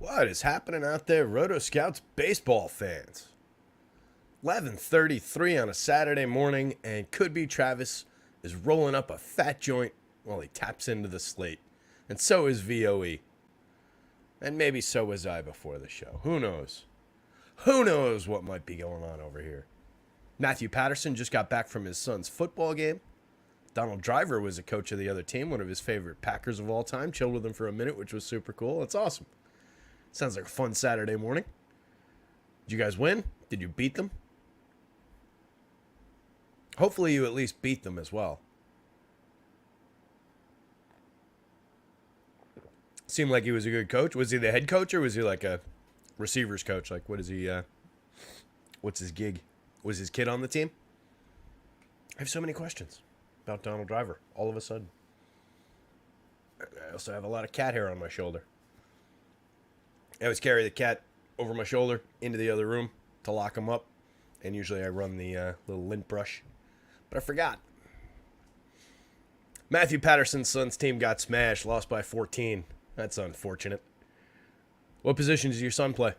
What is happening out there, rotoscouts baseball fans? 11:33 on a Saturday morning, and could be Travis is rolling up a fat joint while he taps into the slate. And so is VOE. And maybe so was I before the show. Who knows? Who knows what might be going on over here? Matthew Patterson just got back from his son's football game. Donald Driver was a coach of the other team, one of his favorite Packers of all time. Chilled with him for a minute, which was super cool. That's awesome. Sounds like a fun Saturday morning. Did you guys win? Did you beat them? Hopefully you at least beat them as well. Seemed like he was a good coach. Was he the head coach or was he like a receivers coach? Like, what is he, what's his gig? Was his kid on the team? I have so many questions about Donald Driver all of a sudden. I also have a lot of cat hair on my shoulder. I always carry the cat over my shoulder into the other room to lock him up. And usually I run the little lint brush. But I forgot. Matthew Patterson's son's team got smashed, lost by 14. That's unfortunate. What position does your son play?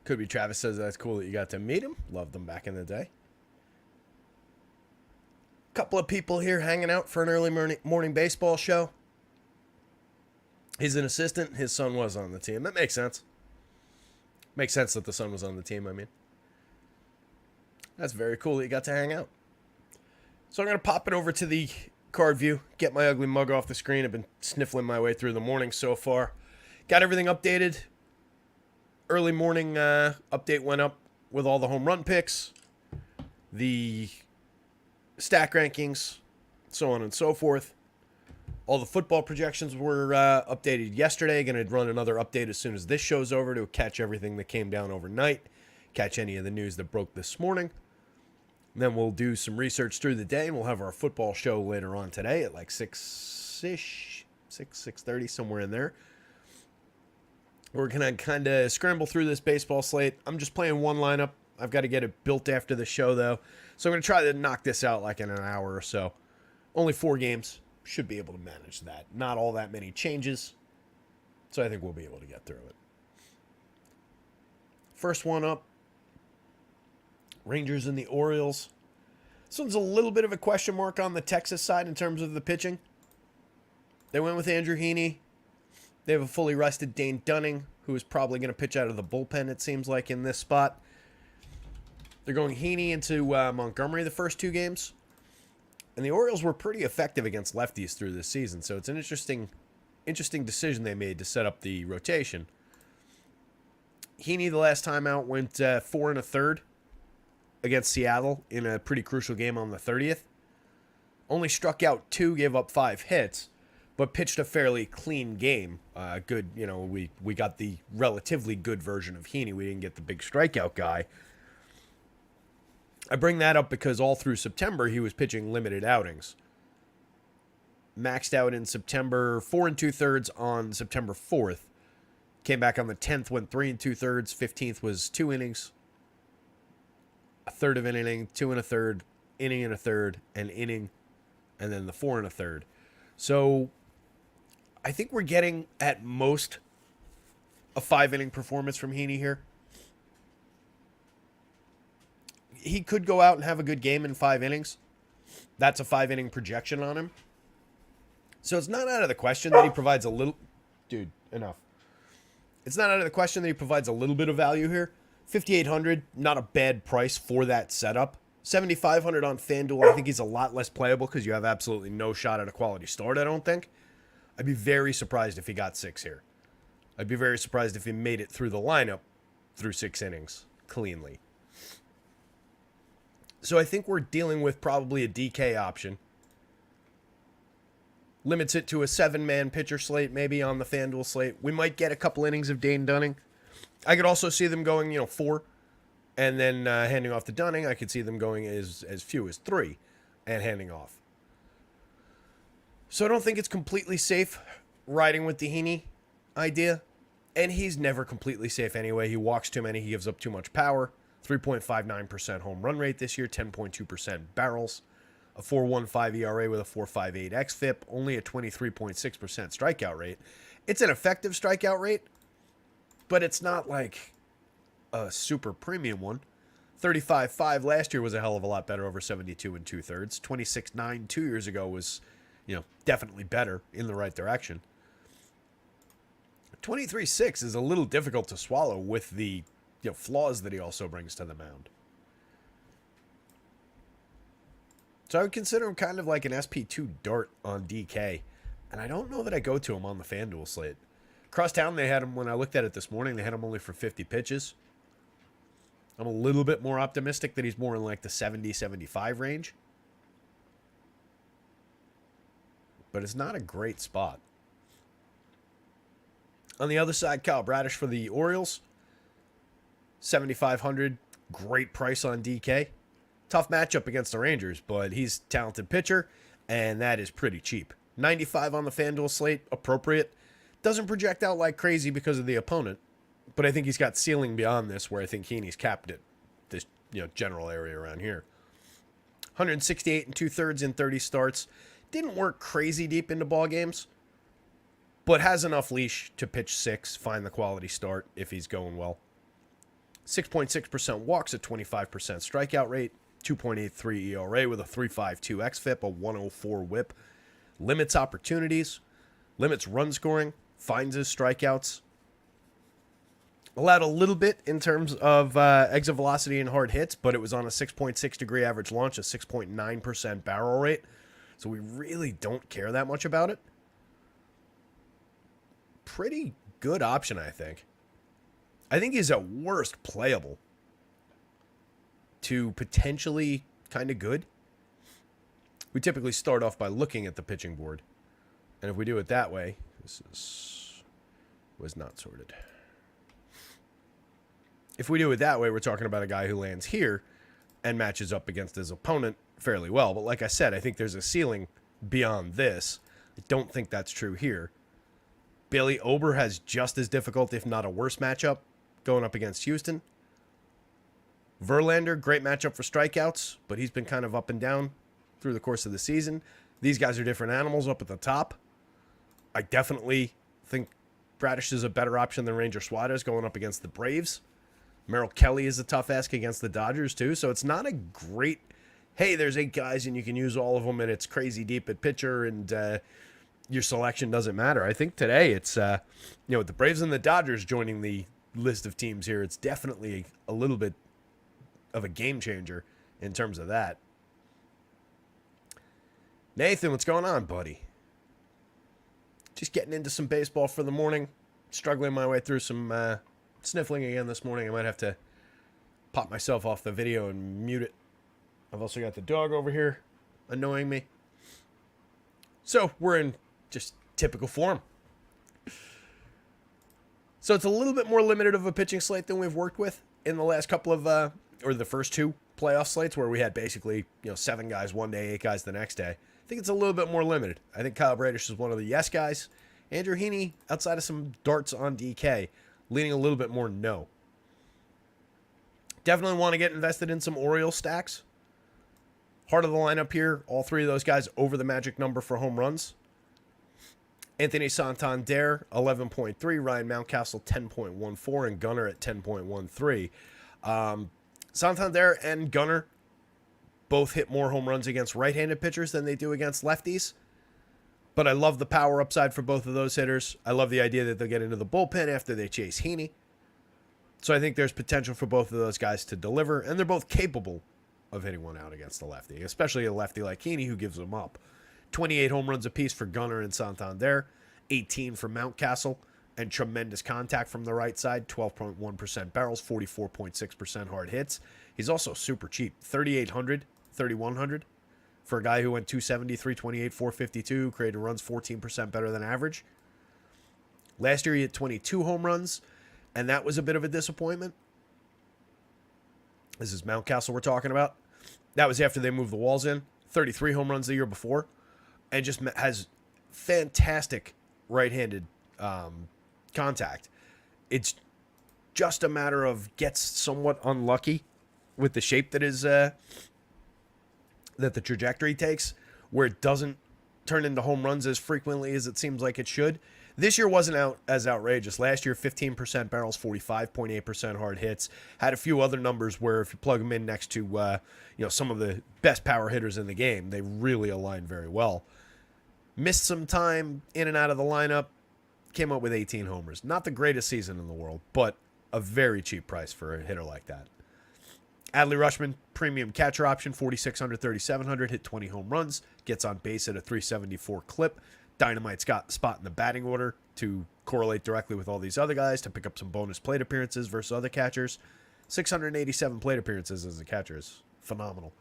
Could be Travis says that's cool that you got to meet him. Loved them back in the day. Couple of people here hanging out for an early morning baseball show. He's an assistant. His son was on the team. That makes sense. Makes sense that the son was on the team, I mean. That's very cool that you got to hang out. So I'm going to pop it over to the card view, get my ugly mug off the screen. I've been sniffling my way through the morning so far. Got everything updated. Early morning update went up with all the home run picks, the stack rankings, so on and so forth. All the football projections were updated yesterday. Going to run another update as soon as this show's over to catch everything that came down overnight, catch any of the news that broke this morning. And then we'll do some research through the day, and we'll have our football show later on today at like 6-ish, 6:30, somewhere in there. We're going to kind of scramble through this baseball slate. I'm just playing one lineup. I've got to get it built after the show, though. So I'm going to try to knock this out like in an hour or so. Only 4 games. Should be able to manage that. Not all that many changes. So I think we'll be able to get through it. First one up. Rangers and the Orioles. This one's a little bit of a question mark on the Texas side in terms of the pitching. They went with Andrew Heaney. They have a fully rested Dane Dunning, who is probably going to pitch out of the bullpen, it seems like, in this spot. They're going Heaney into Montgomery the first 2 games. And the Orioles were pretty effective against lefties through this season, so it's an interesting decision they made to set up the rotation. Heaney, the last time out, went 4 1/3 against Seattle in a pretty crucial game on the 30th. Only struck out 2, gave up 5 hits, but pitched a fairly clean game. Good, we got the relatively good version of Heaney. We didn't get the big strikeout guy. I bring that up because all through September, he was pitching limited outings. Maxed out in September, 4 2/3 on September 4th. Came back on the 10th, went 3 2/3. 15th was 2 innings. A third of an inning, 2 1/3, inning and a third, an inning, and then the 4 1/3. So I think we're getting at most a 5-inning performance from Heaney here. He could go out and have a good game in 5 innings. That's a 5-inning projection on him. So it's not out of the question that he provides a little... Dude, enough. It's not out of the question that he provides a little bit of value here. $5,800, not a bad price for that setup. $7,500 on FanDuel. I think he's a lot less playable because you have absolutely no shot at a quality start, I don't think. I'd be very surprised if he got 6 here. I'd be very surprised if he made it through the lineup through 6 innings cleanly. So I think we're dealing with probably a DK option. Limits it to a 7-man pitcher slate, maybe on the FanDuel slate. We might get a couple innings of Dane Dunning. I could also see them going, 4, and then handing off to Dunning. I could see them going as few as 3 and handing off. So I don't think it's completely safe riding with the Heaney idea. And he's never completely safe anyway. He walks too many. He gives up too much power. 3.59% home run rate this year, 10.2% barrels. a 4.15 ERA with a 4.58 xFIP, only a 23.6% strikeout rate. It's an effective strikeout rate, but it's not like a super premium one. 35.5 last year was a hell of a lot better over 72 2/3. 26.9 2 years ago was, definitely better in the right direction. 23.6 is a little difficult to swallow with the flaws that he also brings to the mound. So I would consider him kind of like an SP2 dart on DK. And I don't know that I go to him on the FanDuel slate. Crosstown, they had him, when I looked at it this morning, they had him only for 50 pitches. I'm a little bit more optimistic that he's more in like the 70-75 range. But it's not a great spot. On the other side, Kyle Bradish for the Orioles. 7,500, great price on DK. Tough matchup against the Rangers, but he's a talented pitcher, and that is pretty cheap. 95 on the FanDuel slate, appropriate. Doesn't project out like crazy because of the opponent, but I think he's got ceiling beyond this, where I think Heaney's capped it, this general area around here. 168 2/3 in 30 starts. Didn't work crazy deep into ball games, but has enough leash to pitch 6, find the quality start if he's going well. 6.6% walks, a 25% strikeout rate, 2.83 ERA with a 3.52 xFIP, a 104 WHIP. Limits opportunities, limits run scoring, finds his strikeouts. Allowed a little bit in terms of exit velocity and hard hits, but it was on a 6.6 degree average launch, a 6.9% barrel rate. So we really don't care that much about it. Pretty good option, I think. I think he's at worst playable to potentially kind of good. We typically start off by looking at the pitching board. And if we do it that way, was not sorted. If we do it that way, we're talking about a guy who lands here and matches up against his opponent fairly well. But like I said, I think there's a ceiling beyond this. I don't think that's true here. Bailey Ober has just as difficult, if not a worse matchup, going up against Houston. Verlander, great matchup for strikeouts, but he's been kind of up and down through the course of the season. These guys are different animals up at the top. I definitely think Bradish is a better option than Ranger Suarez going up against the Braves. Merrill Kelly is a tough ask against the Dodgers too, so it's not a great, hey, there's 8 guys and you can use all of them and it's crazy deep at pitcher and your selection doesn't matter. I think today it's, with the Braves and the Dodgers joining the list of teams here, it's definitely a little bit of a game changer in terms of that. Nathan, what's going on, buddy? Just getting into some baseball for the morning. Struggling my way through some sniffling again this morning. I might have to pop myself off the video and mute it. I've also got the dog over here annoying me. So we're in just typical form. So it's a little bit more limited of a pitching slate than we've worked with in the last couple of, or the first 2 playoff slates where we had basically, 7 guys one day, 8 guys the next day. I think it's a little bit more limited. I think Kyle Bradish is one of the yes guys. Andrew Heaney, outside of some darts on DK, leaning a little bit more no. Definitely want to get invested in some Orioles stacks. Heart of the lineup here, all 3 of those guys over the magic number for home runs. Anthony Santander, 11.3. Ryan Mountcastle, 10.14. And Gunnar at 10.13. Santander and Gunnar both hit more home runs against right-handed pitchers than they do against lefties. But I love the power upside for both of those hitters. I love the idea that they'll get into the bullpen after they chase Heaney. So I think there's potential for both of those guys to deliver. And they're both capable of hitting one out against the lefty, especially a lefty like Heaney who gives them up. 28 home runs apiece for Gunnar and Santander, 18 for Mountcastle, and tremendous contact from the right side, 12.1% barrels, 44.6% hard hits. He's also super cheap, 3,800, 3,100 for a guy who went 270, 328, 452, created runs 14% better than average. Last year he hit 22 home runs, and that was a bit of a disappointment. This is Mountcastle we're talking about. That was after they moved the walls in. 33 home runs the year before. And just has fantastic right-handed contact. It's just a matter of gets somewhat unlucky with the shape that that the trajectory takes, where it doesn't turn into home runs as frequently as it seems like it should. This year wasn't as outrageous. Last year, 15% barrels, 45.8% hard hits. Had a few other numbers where if you plug them in next to some of the best power hitters in the game, they really align very well. Missed some time in and out of the lineup. Came up with 18 homers. Not the greatest season in the world, but a very cheap price for a hitter like that. Adley Rutschman, premium catcher option, 4,600, 3,700, hit 20 home runs, gets on base at a 374 clip. Dynamite's got spot in the batting order to correlate directly with all these other guys to pick up some bonus plate appearances versus other catchers. 687 plate appearances as a catcher is phenomenal.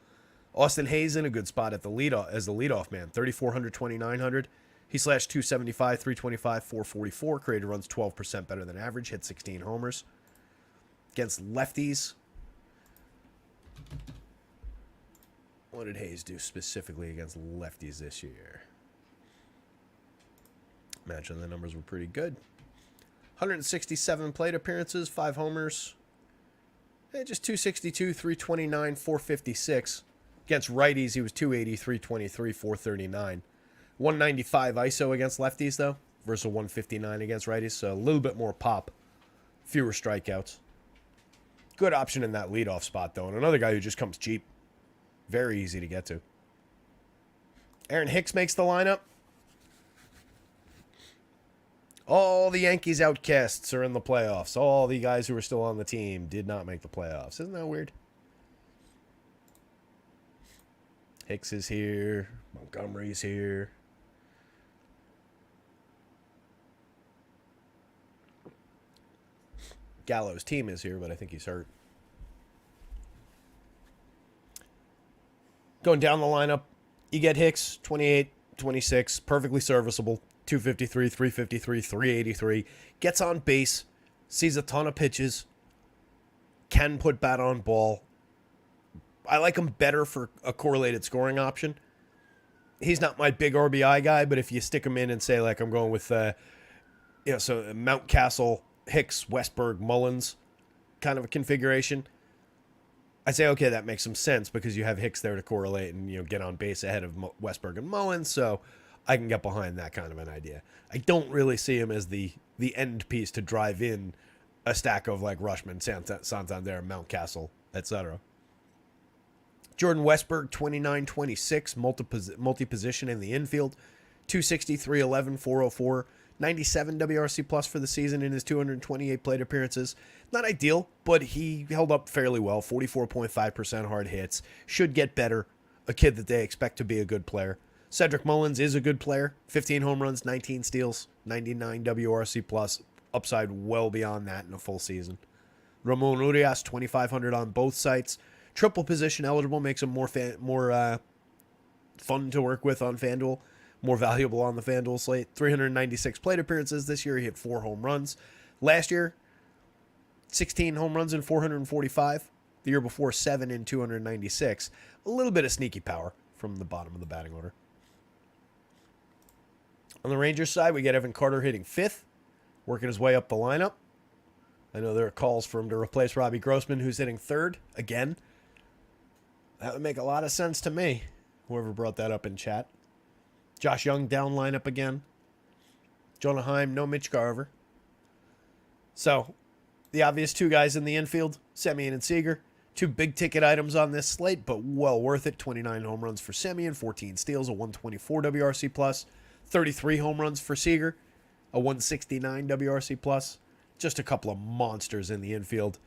Austin Hayes in a good spot at the as the leadoff man, 3,400, 2,900. He slashed 275, 325, 444, created runs 12% better than average, hit 16 homers. Against lefties, what did Hayes do specifically against lefties this year? Imagine the numbers were pretty good. 167 plate appearances, 5 homers. Just 262, 329, 456. Against righties, he was 280, 323, 439. 195 ISO against lefties, though, versus 159 against righties. So a little bit more pop. Fewer strikeouts. Good option in that leadoff spot, though. And another guy who just comes cheap. Very easy to get to. Aaron Hicks makes the lineup. All the Yankees outcasts are in the playoffs. All the guys who are still on the team did not make the playoffs. Isn't that weird? Hicks is here. Montgomery's here. Gallo's team is here, but I think he's hurt. Going down the lineup, you get Hicks, 28, 26, perfectly serviceable. 253, 353, 383. Gets on base, sees a ton of pitches, can put bat on ball. I like him better for a correlated scoring option. He's not my big RBI guy, but if you stick him in and say, like, I'm going with, so Mountcastle, Hicks, Westberg, Mullins kind of a configuration, I say, okay, that makes some sense because you have Hicks there to correlate and, get on base ahead of Westberg and Mullins, so I can get behind that kind of an idea. I don't really see him as the end piece to drive in a stack of like Rutschman, Santander, Mountcastle, etc. Jordan Westberg, 29-26, multi-position in the infield, 263, 11, 404, 97 WRC plus for the season in his 228 plate appearances. Not ideal, but he held up fairly well, 44.5% hard hits. Should get better. A kid that they expect to be a good player. Cedric Mullins is a good player. 15 home runs, 19 steals, 99 WRC plus. Upside well beyond that in a full season. Ramon Urias, 2,500 on both sites. Triple position eligible makes him more fun to work with on FanDuel. More valuable on the FanDuel slate. 396 plate appearances this year. He hit 4 home runs. Last year, 16 home runs and 445. The year before, 7 in 296. A little bit of sneaky power from the bottom of the batting order. On the Rangers side, we get Evan Carter hitting 5th, working his way up the lineup. I know there are calls for him to replace Robbie Grossman, who's hitting 3rd again. That would make a lot of sense to me, whoever brought that up in chat. Josh Young down lineup again. Jonah Heim, no Mitch Garver. So, the obvious 2 guys in the infield, Semien and Seager. 2 big-ticket items on this slate, but well worth it. 29 home runs for Semien, 14 steals, a 124 WRC+. plus. 33 home runs for Seager, a 169 WRC+. plus. Just a couple of monsters in the infield.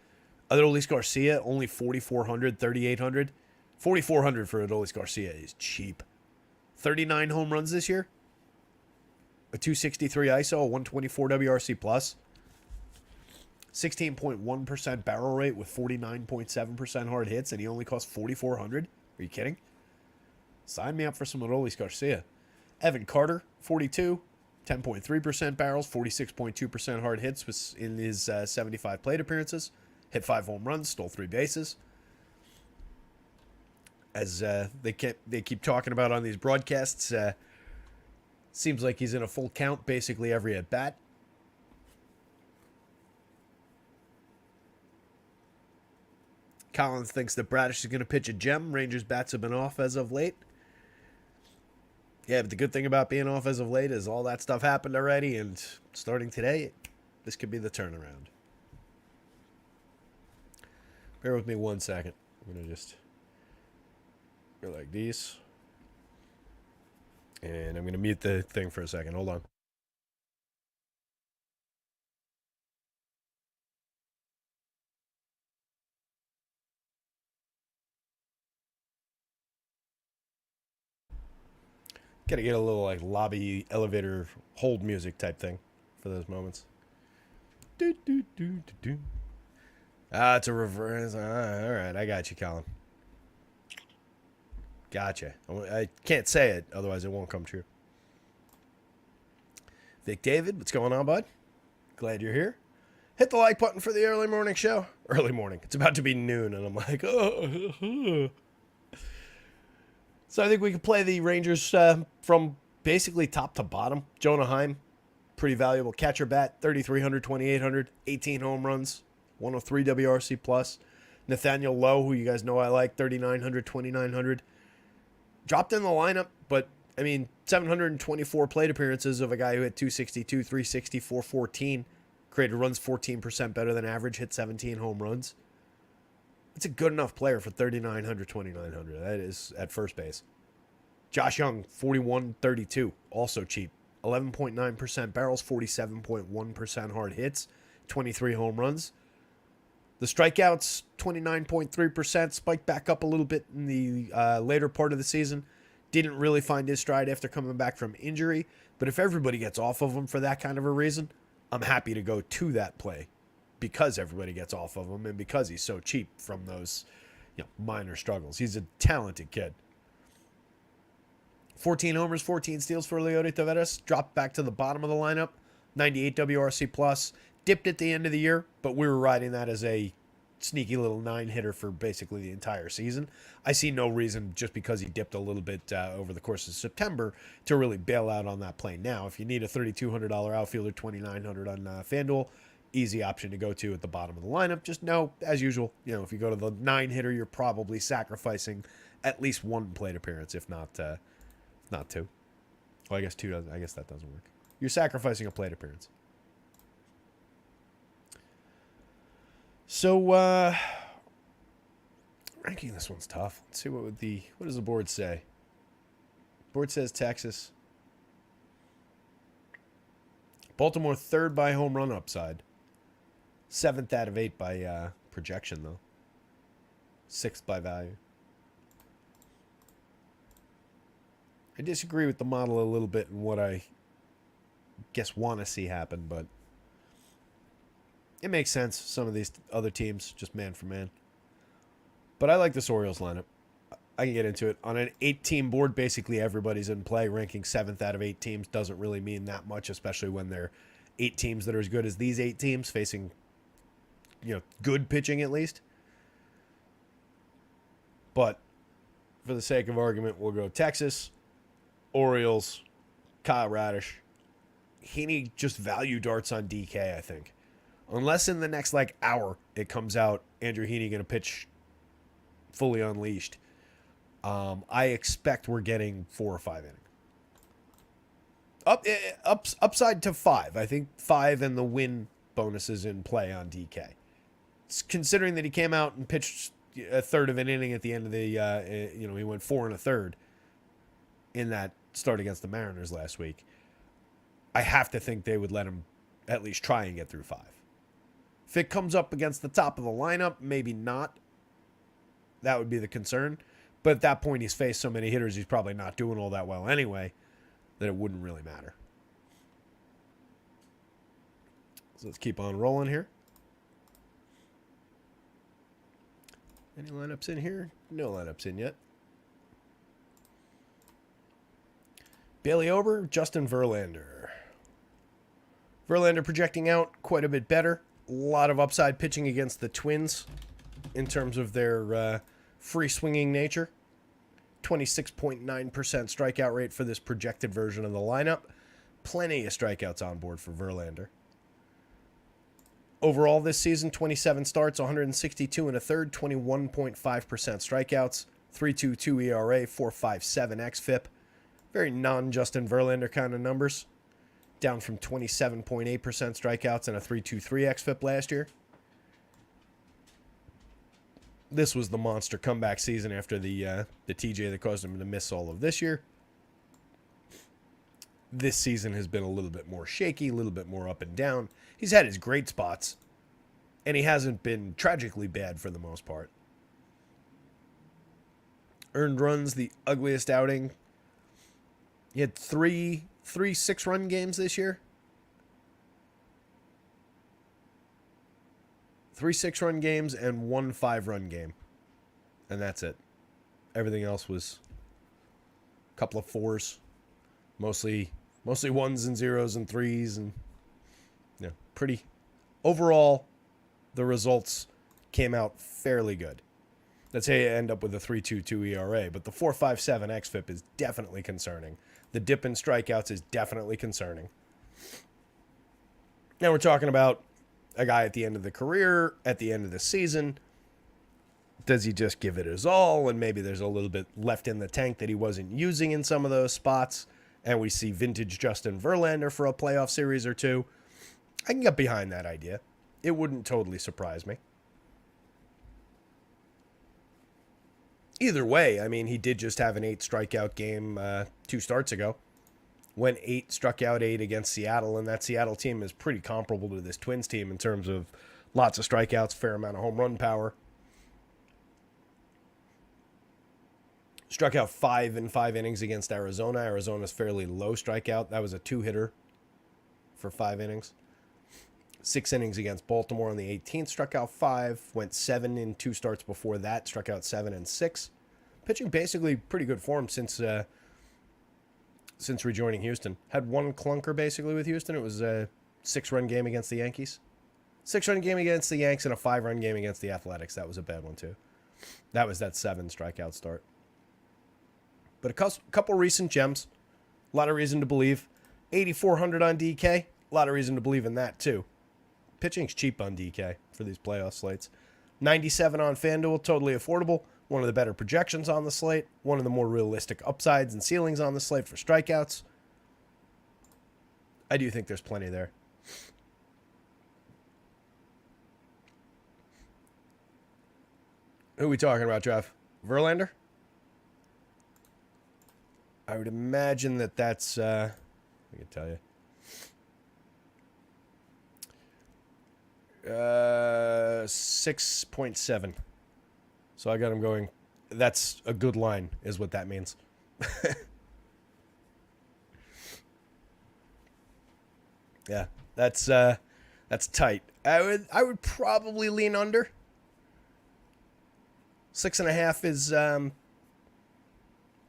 Adolis Garcia, only 4,400, 3,800. 4,400 for Adolis Garcia is cheap. 39 home runs this year. A 263 ISO, a 124 WRC+. plus. 16.1% barrel rate with 49.7% hard hits, and he only costs 4,400. Are you kidding? Sign me up for some Adolis Garcia. Evan Carter, 42, 10.3% barrels, 46.2% hard hits was in his 75 plate appearances. Hit 5 home runs, stole 3 bases. As they keep talking about on these broadcasts, seems like he's in a full count basically every at bat. Collins thinks that Bradish is going to pitch a gem. Rangers bats have been off as of late. Yeah, but the good thing about being off as of late is all that stuff happened already, and starting today, this could be the turnaround. Bear with me 1 second. I'm going to just go like these. And I'm going to mute the thing for a second. Hold on. Got to get a little like lobby elevator hold music type thing for those moments. Do, do, do, do, do. It's a reverse. All right, I got you, Colin. Gotcha. I can't say it, otherwise it won't come true. Vic David, what's going on, bud? Glad you're here. Hit the like button for the early morning show. Early morning. It's about to be noon, and I'm like, oh. So I think we can play the Rangers from basically top to bottom. Jonah Heim, pretty valuable catcher bat, 3,300, 2,800, 18 home runs, 103 WRC plus. Nathaniel Lowe, who you guys know I like, 3,900, 2,900. Dropped in the lineup, but, I mean, 724 plate appearances of a guy who hit 262, 360, 414, created runs 14% better than average, hit 17 home runs. It's a good enough player for 3,900, 2,900. That is at first base. Josh Young, 41-32, also cheap. 11.9% barrels, 47.1% hard hits, 23 home runs. The strikeouts, 29.3%, spiked back up a little bit in the later part of the season. Didn't really find his stride after coming back from injury. But if everybody gets off of him for that kind of a reason, I'm happy to go to that play because everybody gets off of him and because he's so cheap from those minor struggles. He's a talented kid. 14 homers, 14 steals for Leody Taveras. Dropped back to the bottom of the lineup. 98 WRC plus. Dipped at the end of the year, but we were riding that as a sneaky little 9-hitter for basically the entire season. I see no reason, just because he dipped a little bit over the course of September, to really bail out on that play now. If you need a $3,200 outfielder, $2,900 on FanDuel, easy option to go to at the bottom of the lineup. Just know, as usual, if you go to the 9-hitter, you're probably sacrificing at least one plate appearance, if not two. Well, I guess two doesn't. I guess that doesn't work. You're sacrificing a plate appearance. So, ranking this one's tough. Let's see what does the board say? Board says Texas. Baltimore third by home run upside. 7th out of 8 by projection, though. 6th by value. I disagree with the model a little bit in what I guess want to see happen, but it makes sense. Some of these other teams, just man for man. But I like this Orioles lineup. I can get into it. On an 8-team board, basically everybody's in play. Ranking 7th out of 8 teams doesn't really mean that much, especially when they're 8 teams that are as good as these 8 teams facing, good pitching at least. But for the sake of argument, we'll go Texas, Orioles, Kyle Radish. Heaney just value darts on DK, I think. Unless in the next hour it comes out Andrew Heaney going to pitch fully unleashed, I expect we're getting 4 or 5 innings. Upside to 5. I think 5 and the win bonuses in play on DK. Considering that he came out and pitched a third of an inning at the end of the, he went 4 1/3 in that start against the Mariners last week. I have to think they would let him at least try and get through 5. If it comes up against the top of the lineup, maybe not. That would be the concern. But at that point, he's faced so many hitters, he's probably not doing all that well anyway, that it wouldn't really matter. So let's keep on rolling here. Any lineups in here? No lineups in yet. Bailey Ober, Justin Verlander. Verlander projecting out quite a bit better. A lot of upside pitching against the Twins in terms of their free-swinging nature. 26.9% strikeout rate for this projected version of the lineup. Plenty of strikeouts on board for Verlander. Overall this season, 27 starts, 162 and a third, 21.5% strikeouts, 3.22 ERA, 4.57 xFIP. Very non-Justin Verlander kind of numbers. Down from 27.8% strikeouts and a 3.23 xFIP last year. This was the monster comeback season after the TJ that caused him to miss all of this year. This season has been a little bit more shaky, a little bit more up and down. He's had his great spots, and he hasn't been tragically bad for the most part. Earned runs, the ugliest outing. He had three 6-run games this year. 3 6-run games and 1 5-run game. And that's it. Everything else was a couple of 4s. Mostly 1s and 0s and 3s. And pretty. Overall, the results came out fairly good. That's how you end up with a 3.22 ERA. But the 4.57 xFIP is definitely concerning. The dip in strikeouts is definitely concerning. Now we're talking about a guy at the end of the career, at the end of the season. Does he just give it his all? And maybe there's a little bit left in the tank that he wasn't using in some of those spots. And we see vintage Justin Verlander for a playoff series or two. I can get behind that idea. It wouldn't totally surprise me. Either way, I mean, he did just have an 8 strikeout game 2 starts ago. Went 8, struck out 8 against Seattle, and that Seattle team is pretty comparable to this Twins team in terms of lots of strikeouts, fair amount of home run power. Struck out 5 in 5 innings against Arizona. Arizona's fairly low strikeout. That was a 2-hitter for 5 innings. 6 innings against Baltimore on the 18th, struck out 5, went 7 in 2 starts before that, struck out 7 and 6. Pitching basically pretty good form since rejoining Houston. Had 1 clunker basically with Houston. It was a 6-run game against the Yankees. 6-run game against the Yanks and a 5-run game against the Athletics. That was a bad one too. That was that 7 strikeout start. But a couple recent gems. A lot of reason to believe. 8,400 on DK. A lot of reason to believe in that too. Pitching's cheap on DK for these playoff slates. 97 on FanDuel, totally affordable. One of the better projections on the slate. One of the more realistic upsides and ceilings on the slate for strikeouts. I do think there's plenty there. Who are we talking about, Jeff? Verlander? I would imagine that's... I can tell you. 6.7. So I got him going. That's a good line, is what that means. Yeah, that's tight. I would probably lean under. 6.5 is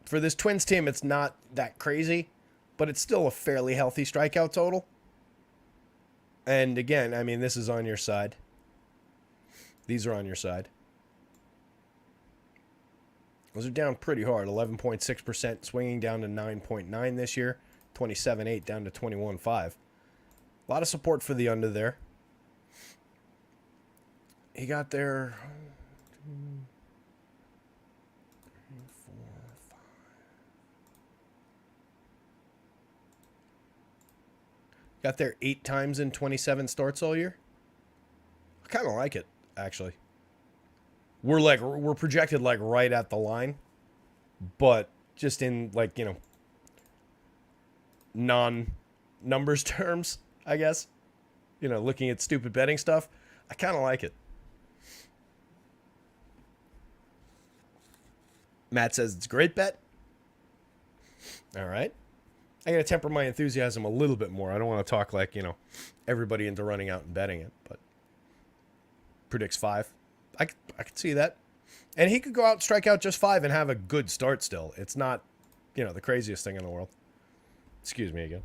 for this Twins team. It's not that crazy, but it's still a fairly healthy strikeout total. And again, I mean, this is on your side. These are on your side. Those are down pretty hard. 11.6% swinging down to 9.9 this year. 27.8 down to 21.5. A lot of support for the under there. He got there. 2, 3, 4, 5. Got there 8 times in 27 starts all year. I kind of like it, actually. We're projected like right at the line, but just in like, non-numbers terms, I guess. Looking at stupid betting stuff, I kind of like it. Matt says it's a great bet. All right. I got to temper my enthusiasm a little bit more. I don't want to talk like, everybody into running out and betting it, but predicts 5. I could see that. And he could go out, strike out just 5 and have a good start still. It's not, the craziest thing in the world. Excuse me again.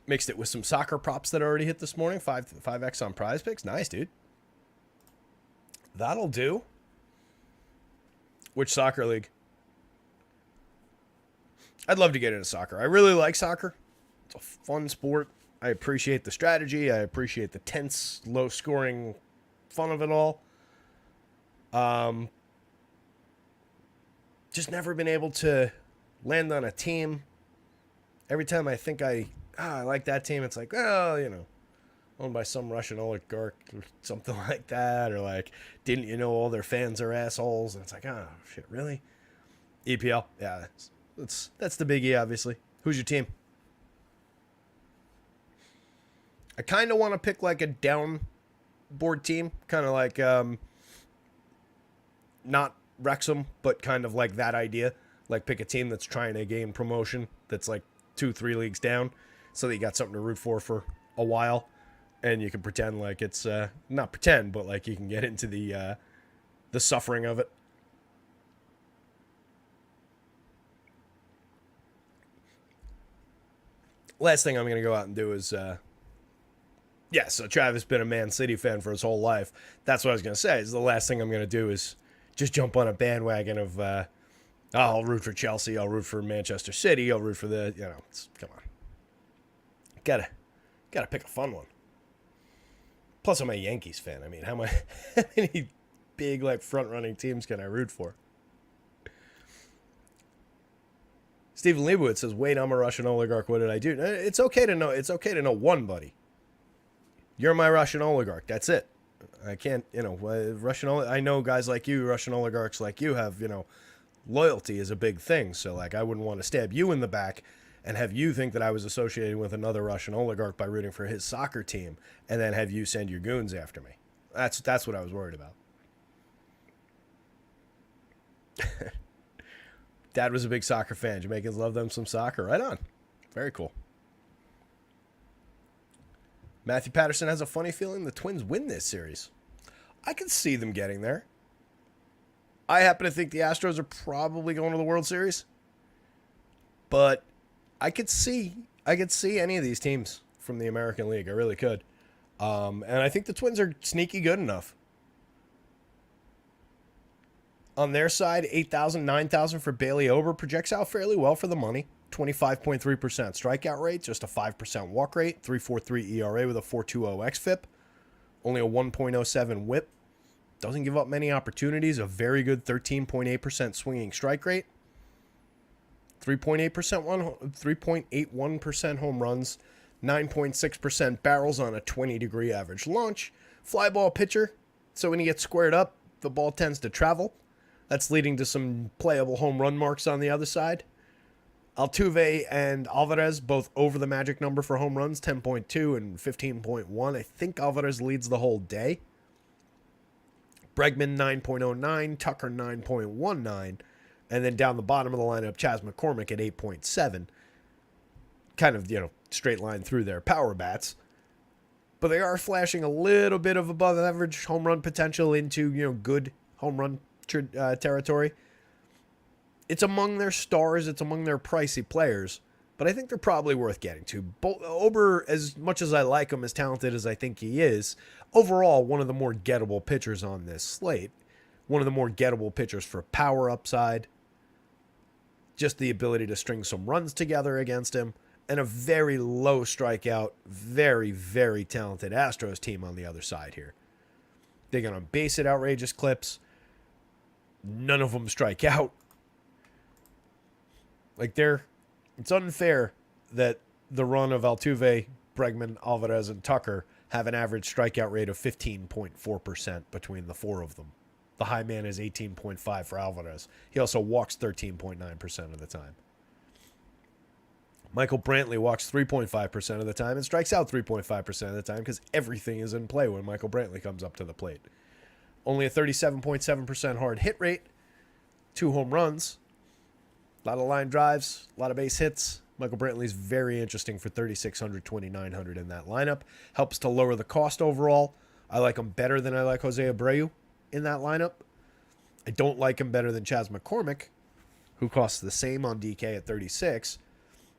Mixed it with some soccer props that already hit this morning. 5x on Prize Picks. Nice, dude. That'll do. Which soccer league? I'd love to get into soccer. I really like soccer. It's a fun sport. I appreciate the strategy. I appreciate the tense, low-scoring fun of it all. Just never been able to land on a team. Every time I think I like that team, it's like, well, owned by some Russian oligarch or something like that. Or like, didn't you know all their fans are assholes? And it's like, oh, shit, really? EPL? Yeah, that's the biggie, obviously. Who's your team? I kind of want to pick like a downboard team. Kind of like, not Wrexham, but kind of like that idea. Like pick a team that's trying to gain promotion, that's like 2-3 leagues down, so that you got something to root for a while, and you can pretend like it's not pretend, but like you can get into the suffering of it. Last thing I'm going to go out and do is so Travis been a Man City fan for his whole life. That's what I was going to say. Is the last thing I'm going to do is just jump on a bandwagon of I'll root for Chelsea, I'll root for Manchester City, I'll root for come on. Gotta pick a fun one. Plus, I'm a Yankees fan. I mean, how many big like front-running teams can I root for? Stephen Leibowitz says, "Wait, I'm a Russian oligarch. What did I do?" It's okay to know. It's okay to know one, buddy. You're my Russian oligarch. That's it. I can't, I know guys like you, Russian oligarchs like you have, loyalty is a big thing. So, like, I wouldn't want to stab you in the back and have you think that I was associated with another Russian oligarch by rooting for his soccer team and then have you send your goons after me. That's what I was worried about. Dad was a big soccer fan. Jamaicans love them some soccer. Right on. Very cool. Matthew Patterson has a funny feeling the Twins win this series. I can see them getting there. I happen to think the Astros are probably going to the World Series. But I could see any of these teams from the American League. I really could. And I think the Twins are sneaky good enough. On their side, 8,000, 9,000 for Bailey Ober projects out fairly well for the money. 25.3% strikeout rate, just a 5% walk rate, 3.43 ERA with a 4.20 xFIP, only a 1.07 WHIP. Doesn't give up many opportunities, a very good 13.8% swinging strike rate, 3.81% home runs, 9.6% barrels on a 20-degree average launch. Fly ball pitcher, so when he gets squared up, the ball tends to travel. That's leading to some playable home run marks on the other side. Altuve and Alvarez both over the magic number for home runs, 10.2 and 15.1. I think Alvarez leads the whole day. Bregman 9.09, Tucker 9.19, and then down the bottom of the lineup, Chas McCormick at 8.7. Kind of, straight line through their power bats. But they are flashing a little bit of above average home run potential into, good home run territory. It's among their stars. It's among their pricey players. But I think they're probably worth getting to. Ober, as much as I like him, as talented as I think he is, overall, one of the more gettable pitchers on this slate. One of the more gettable pitchers for power upside. Just the ability to string some runs together against him. And a very low strikeout, very, very talented Astros team on the other side here. They're going to base at outrageous clips. None of them strike out. Like it's unfair that the run of Altuve, Bregman, Alvarez, and Tucker have an average strikeout rate of 15.4% between the four of them. The high man is 18.5 for Alvarez. He also walks 13.9% of the time. Michael Brantley walks 3.5% of the time and strikes out 3.5% of the time because everything is in play when Michael Brantley comes up to the plate. Only a 37.7% hard hit rate, 2 home runs, a lot of line drives, a lot of base hits. Michael Brantley's very interesting for 3,600, 2,900 in that lineup. Helps to lower the cost overall. I like him better than I like Jose Abreu in that lineup. I don't like him better than Chas McCormick, who costs the same on DK at 36.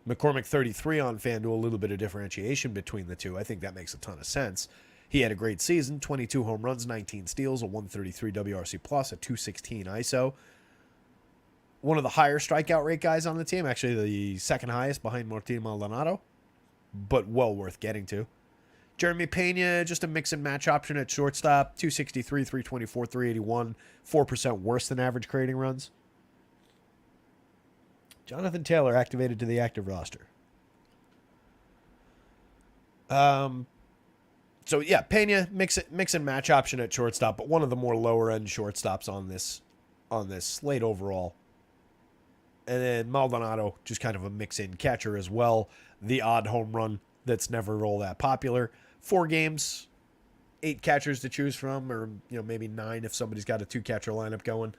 McCormick 33 on FanDuel, a little bit of differentiation between the two. I think that makes a ton of sense. He had a great season, 22 home runs, 19 steals, a 133 WRC+, a 216 ISO. one of the higher strikeout rate guys on the team, actually the second highest behind Martin Maldonado, but well worth getting to. Jeremy Pena, just a mix and match option at shortstop, 263, 324, 381, 4% worse than average creating runs. Jonathan Taylor activated to the active roster. So yeah, Pena, mix and match option at shortstop, but one of the more lower end shortstops on this slate overall. And then Maldonado, just kind of a mix-in catcher as well. The odd home run that's never all that popular. 4 games, 8 catchers to choose from, or maybe 9 if somebody's got a 2-catcher lineup going.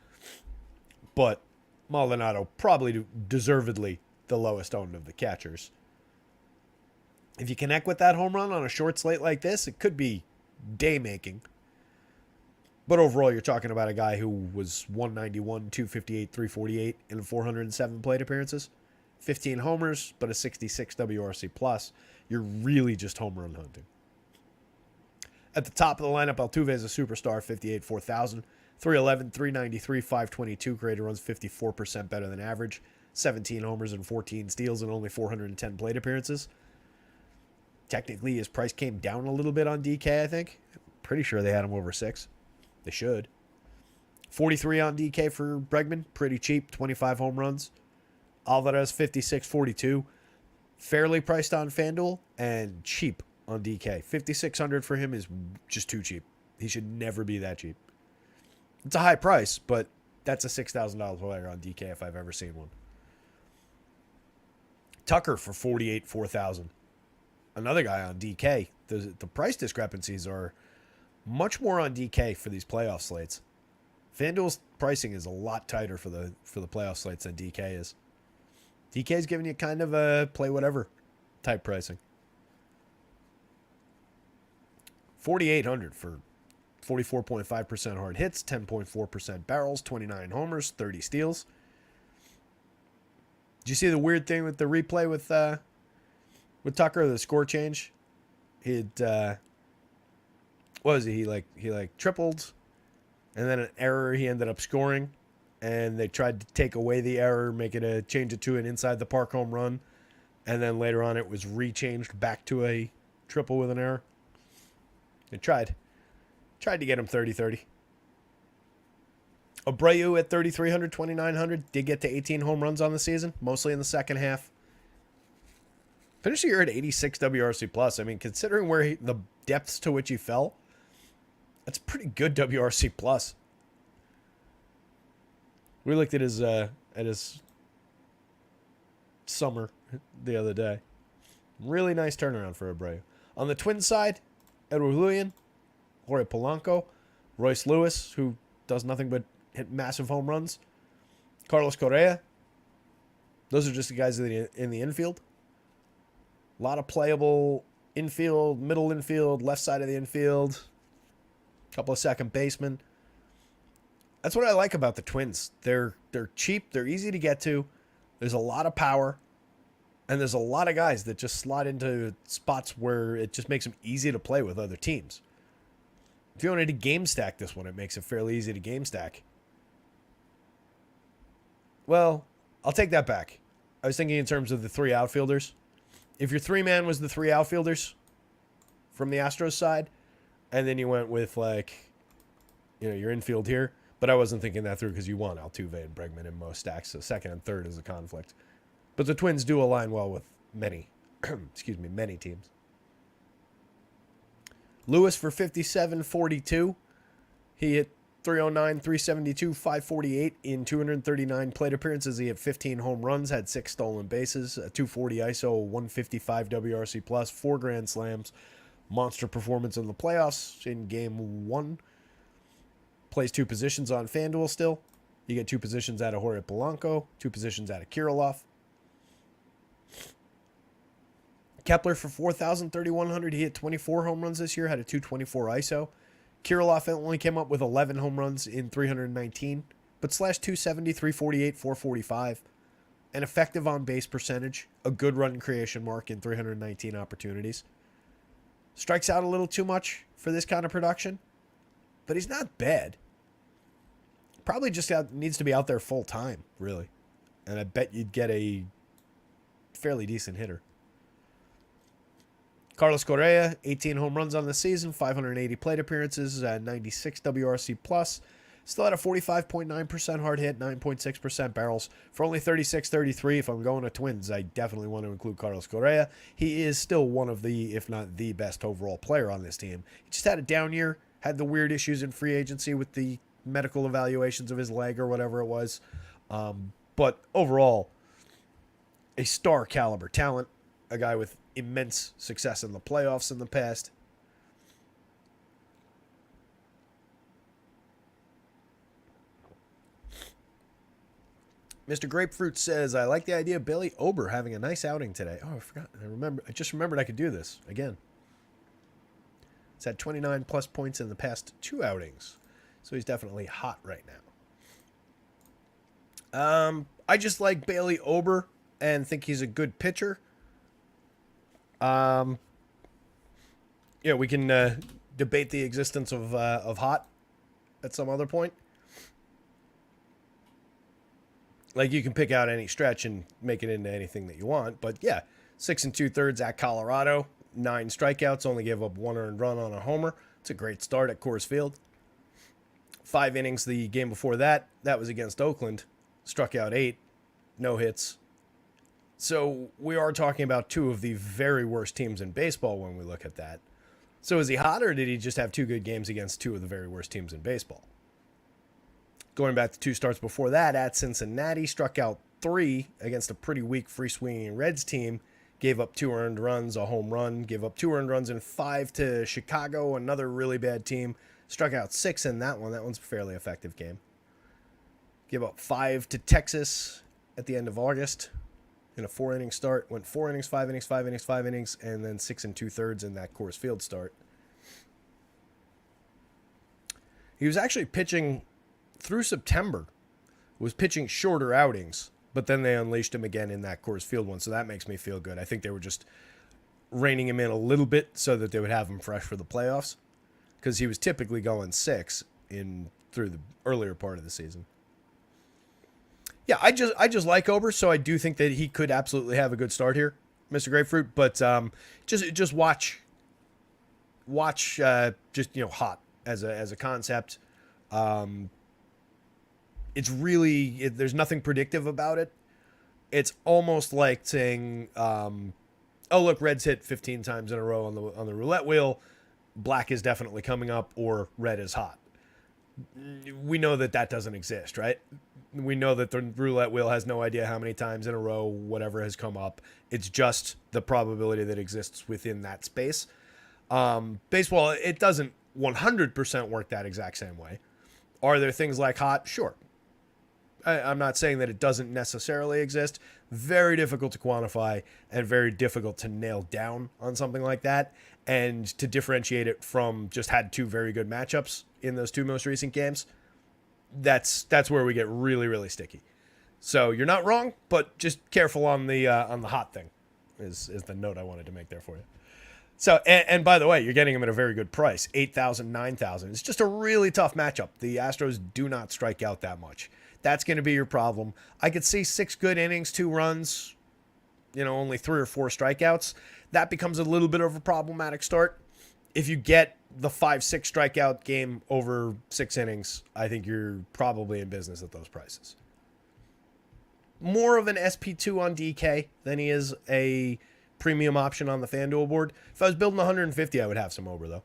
But Maldonado probably deservedly the lowest owned of the catchers. If you connect with that home run on a short slate like this, it could be day-making. But overall, you're talking about a guy who was 191, 258, 348 in 407 plate appearances. 15 homers, but a 66 WRC plus. You're really just home run hunting. At the top of the lineup, Altuve is a superstar, 58, 4,000. 311, 393, 522. Created runs 54% better than average. 17 homers and 14 steals in only 410 plate appearances. Technically, his price came down a little bit on DK, I think. Pretty sure they had him over 6. They should. 43 on DK for Bregman. Pretty cheap. 25 home runs. Alvarez, 56, 42. Fairly priced on FanDuel and cheap on DK. 5,600 for him is just too cheap. He should never be that cheap. It's a high price, but that's a $6,000 player on DK if I've ever seen one. Tucker for 48, 4,000. Another guy on DK. The price discrepancies are much more on DK for these playoff slates. FanDuel's pricing is a lot tighter for the playoff slates than DK is. DK's giving you kind of a play whatever type pricing. 4,800 for 44.5% hard hits, 10.4% barrels, 29 homers, 30 steals. Did you see the weird thing with the replay with Tucker, the score change? What was he tripled, and then an error he ended up scoring, and they tried to take away the error, change it to an inside the park home run, and then later on it was rechanged back to a triple with an error. They tried to get him 30-30. Abreu at 3,300, 2,900 did get to 18 home runs on the season, mostly in the second half. Finished the year at 86 WRC plus. I mean, considering the depths to which he fell, that's pretty good WRC plus. We looked at his summer the other day. Really nice turnaround for Abreu. On the Twins side, Edward Julian, Jorge Polanco, Royce Lewis, who does nothing but hit massive home runs, Carlos Correa. Those are just the guys in the infield. A lot of playable infield, middle infield, left side of the infield. A couple of second basemen. That's what I like about the Twins. They're cheap. They're easy to get to. There's a lot of power. And there's a lot of guys that just slot into spots where it just makes them easy to play with other teams. If you wanted to game stack this one, it makes it fairly easy to game stack. Well, I'll take that back. I was thinking in terms of the 3 outfielders. If your 3-man was the 3 outfielders from the Astros side, and then you went with your infield here, but I wasn't thinking that through because you want Altuve and Bregman in most stacks, so second and third is a conflict. But the Twins do align well with many teams. Lewis for 57-42. He hit 309, 372, 548 in 239 plate appearances. He had 15 home runs, had 6 stolen bases, a 240 ISO, 155 WRC plus, 4 grand slams. Monster performance in the playoffs in game 1. Plays 2 positions on FanDuel still. You get 2 positions out of Jorge Polanco, 2 positions out of Kirilloff. Kepler for 4,000, 3,100. He hit 24 home runs this year, had a 224 ISO. Kirilloff only came up with 11 home runs in 319, but slashed 270, 348, 445. An effective on-base percentage, a good run creation mark in 319 opportunities. Strikes out a little too much for this kind of production, but he's not bad. Probably just needs to be out there full time, really. And I bet you'd get a fairly decent hitter. Carlos Correa, 18 home runs on the season, 580 plate appearances, 96 WRC plus. Still at a 45.9% hard hit, 9.6% barrels. For only 36-33, if I'm going to Twins, I definitely want to include Carlos Correa. He is still one of the, if not the best overall player on this team. He just had a down year, had the weird issues in free agency with the medical evaluations of his leg or whatever it was. But overall, a star caliber talent, a guy with immense success in the playoffs in the past. Mr. Grapefruit says, I like the idea of Bailey Ober having a nice outing today. Oh, I forgot. I just remembered I could do this again. He's had 29 plus points in the past 2 outings. So he's definitely hot right now. I just like Bailey Ober and think he's a good pitcher. Yeah, we can debate the existence of hot at some other point. Like, you can pick out any stretch and make it into anything that you want. But, yeah, 6 2/3 at Colorado. 9 strikeouts, only gave up 1 earned run on a homer. It's a great start at Coors Field. 5 innings the game before that. That was against Oakland. Struck out 8. No hits. So we are talking about 2 of the very worst teams in baseball when we look at that. So is he hot, or did he just have 2 good games against 2 of the very worst teams in baseball? Going back to 2 starts before that, at Cincinnati, struck out 3 against a pretty weak free-swinging Reds team. Gave up 2 earned runs, a home run. Gave up 2 earned runs in 5 to Chicago, another really bad team. Struck out 6 in that one. That one's a fairly effective game. Give up 5 to Texas at the end of August in a 4-inning start. Went 4 innings, 5 innings, 5 innings, 5 innings, and then 6 2/3 in that Coors Field start. He was actually pitching through September, was pitching shorter outings, but then they unleashed him again in that Coors Field one, so that makes me feel good. I think they were just reining him in a little bit so that they would have him fresh for the playoffs, because he was typically going 6 through the earlier part of the season. Yeah, I just like Ober, so I do think that he could absolutely have a good start here, Mr. Grapefruit. But just watch hot as a concept. It's really there's nothing predictive about it. It's almost like saying, oh look, Red's hit 15 times in a row on the roulette wheel. Black is definitely coming up, or red is hot. We know that doesn't exist, right? We know that the roulette wheel has no idea how many times in a row whatever has come up. It's just the probability that exists within that space. Baseball, it doesn't 100% work that exact same way. Are there things like hot? Sure. I'm not saying that it doesn't necessarily exist. Very difficult to quantify and very difficult to nail down on something like that, and to differentiate it from just had 2 very good matchups in those 2 most recent games. That's where we get really, really sticky. So you're not wrong, but just careful on the hot thing is the note I wanted to make there for you. So, and by the way, you're getting him at a very good price, $8,000, $9,000. It's just a really tough matchup. The Astros do not strike out that much. That's going to be your problem. I could see 6 good innings, 2 runs, only 3 or 4 strikeouts. That becomes a little bit of a problematic start. If you get the 5-6 strikeout game over 6 innings, I think you're probably in business at those prices. More of an SP2 on DK than he is a premium option on the FanDuel board. If I was building 150, I would have some Ober, though.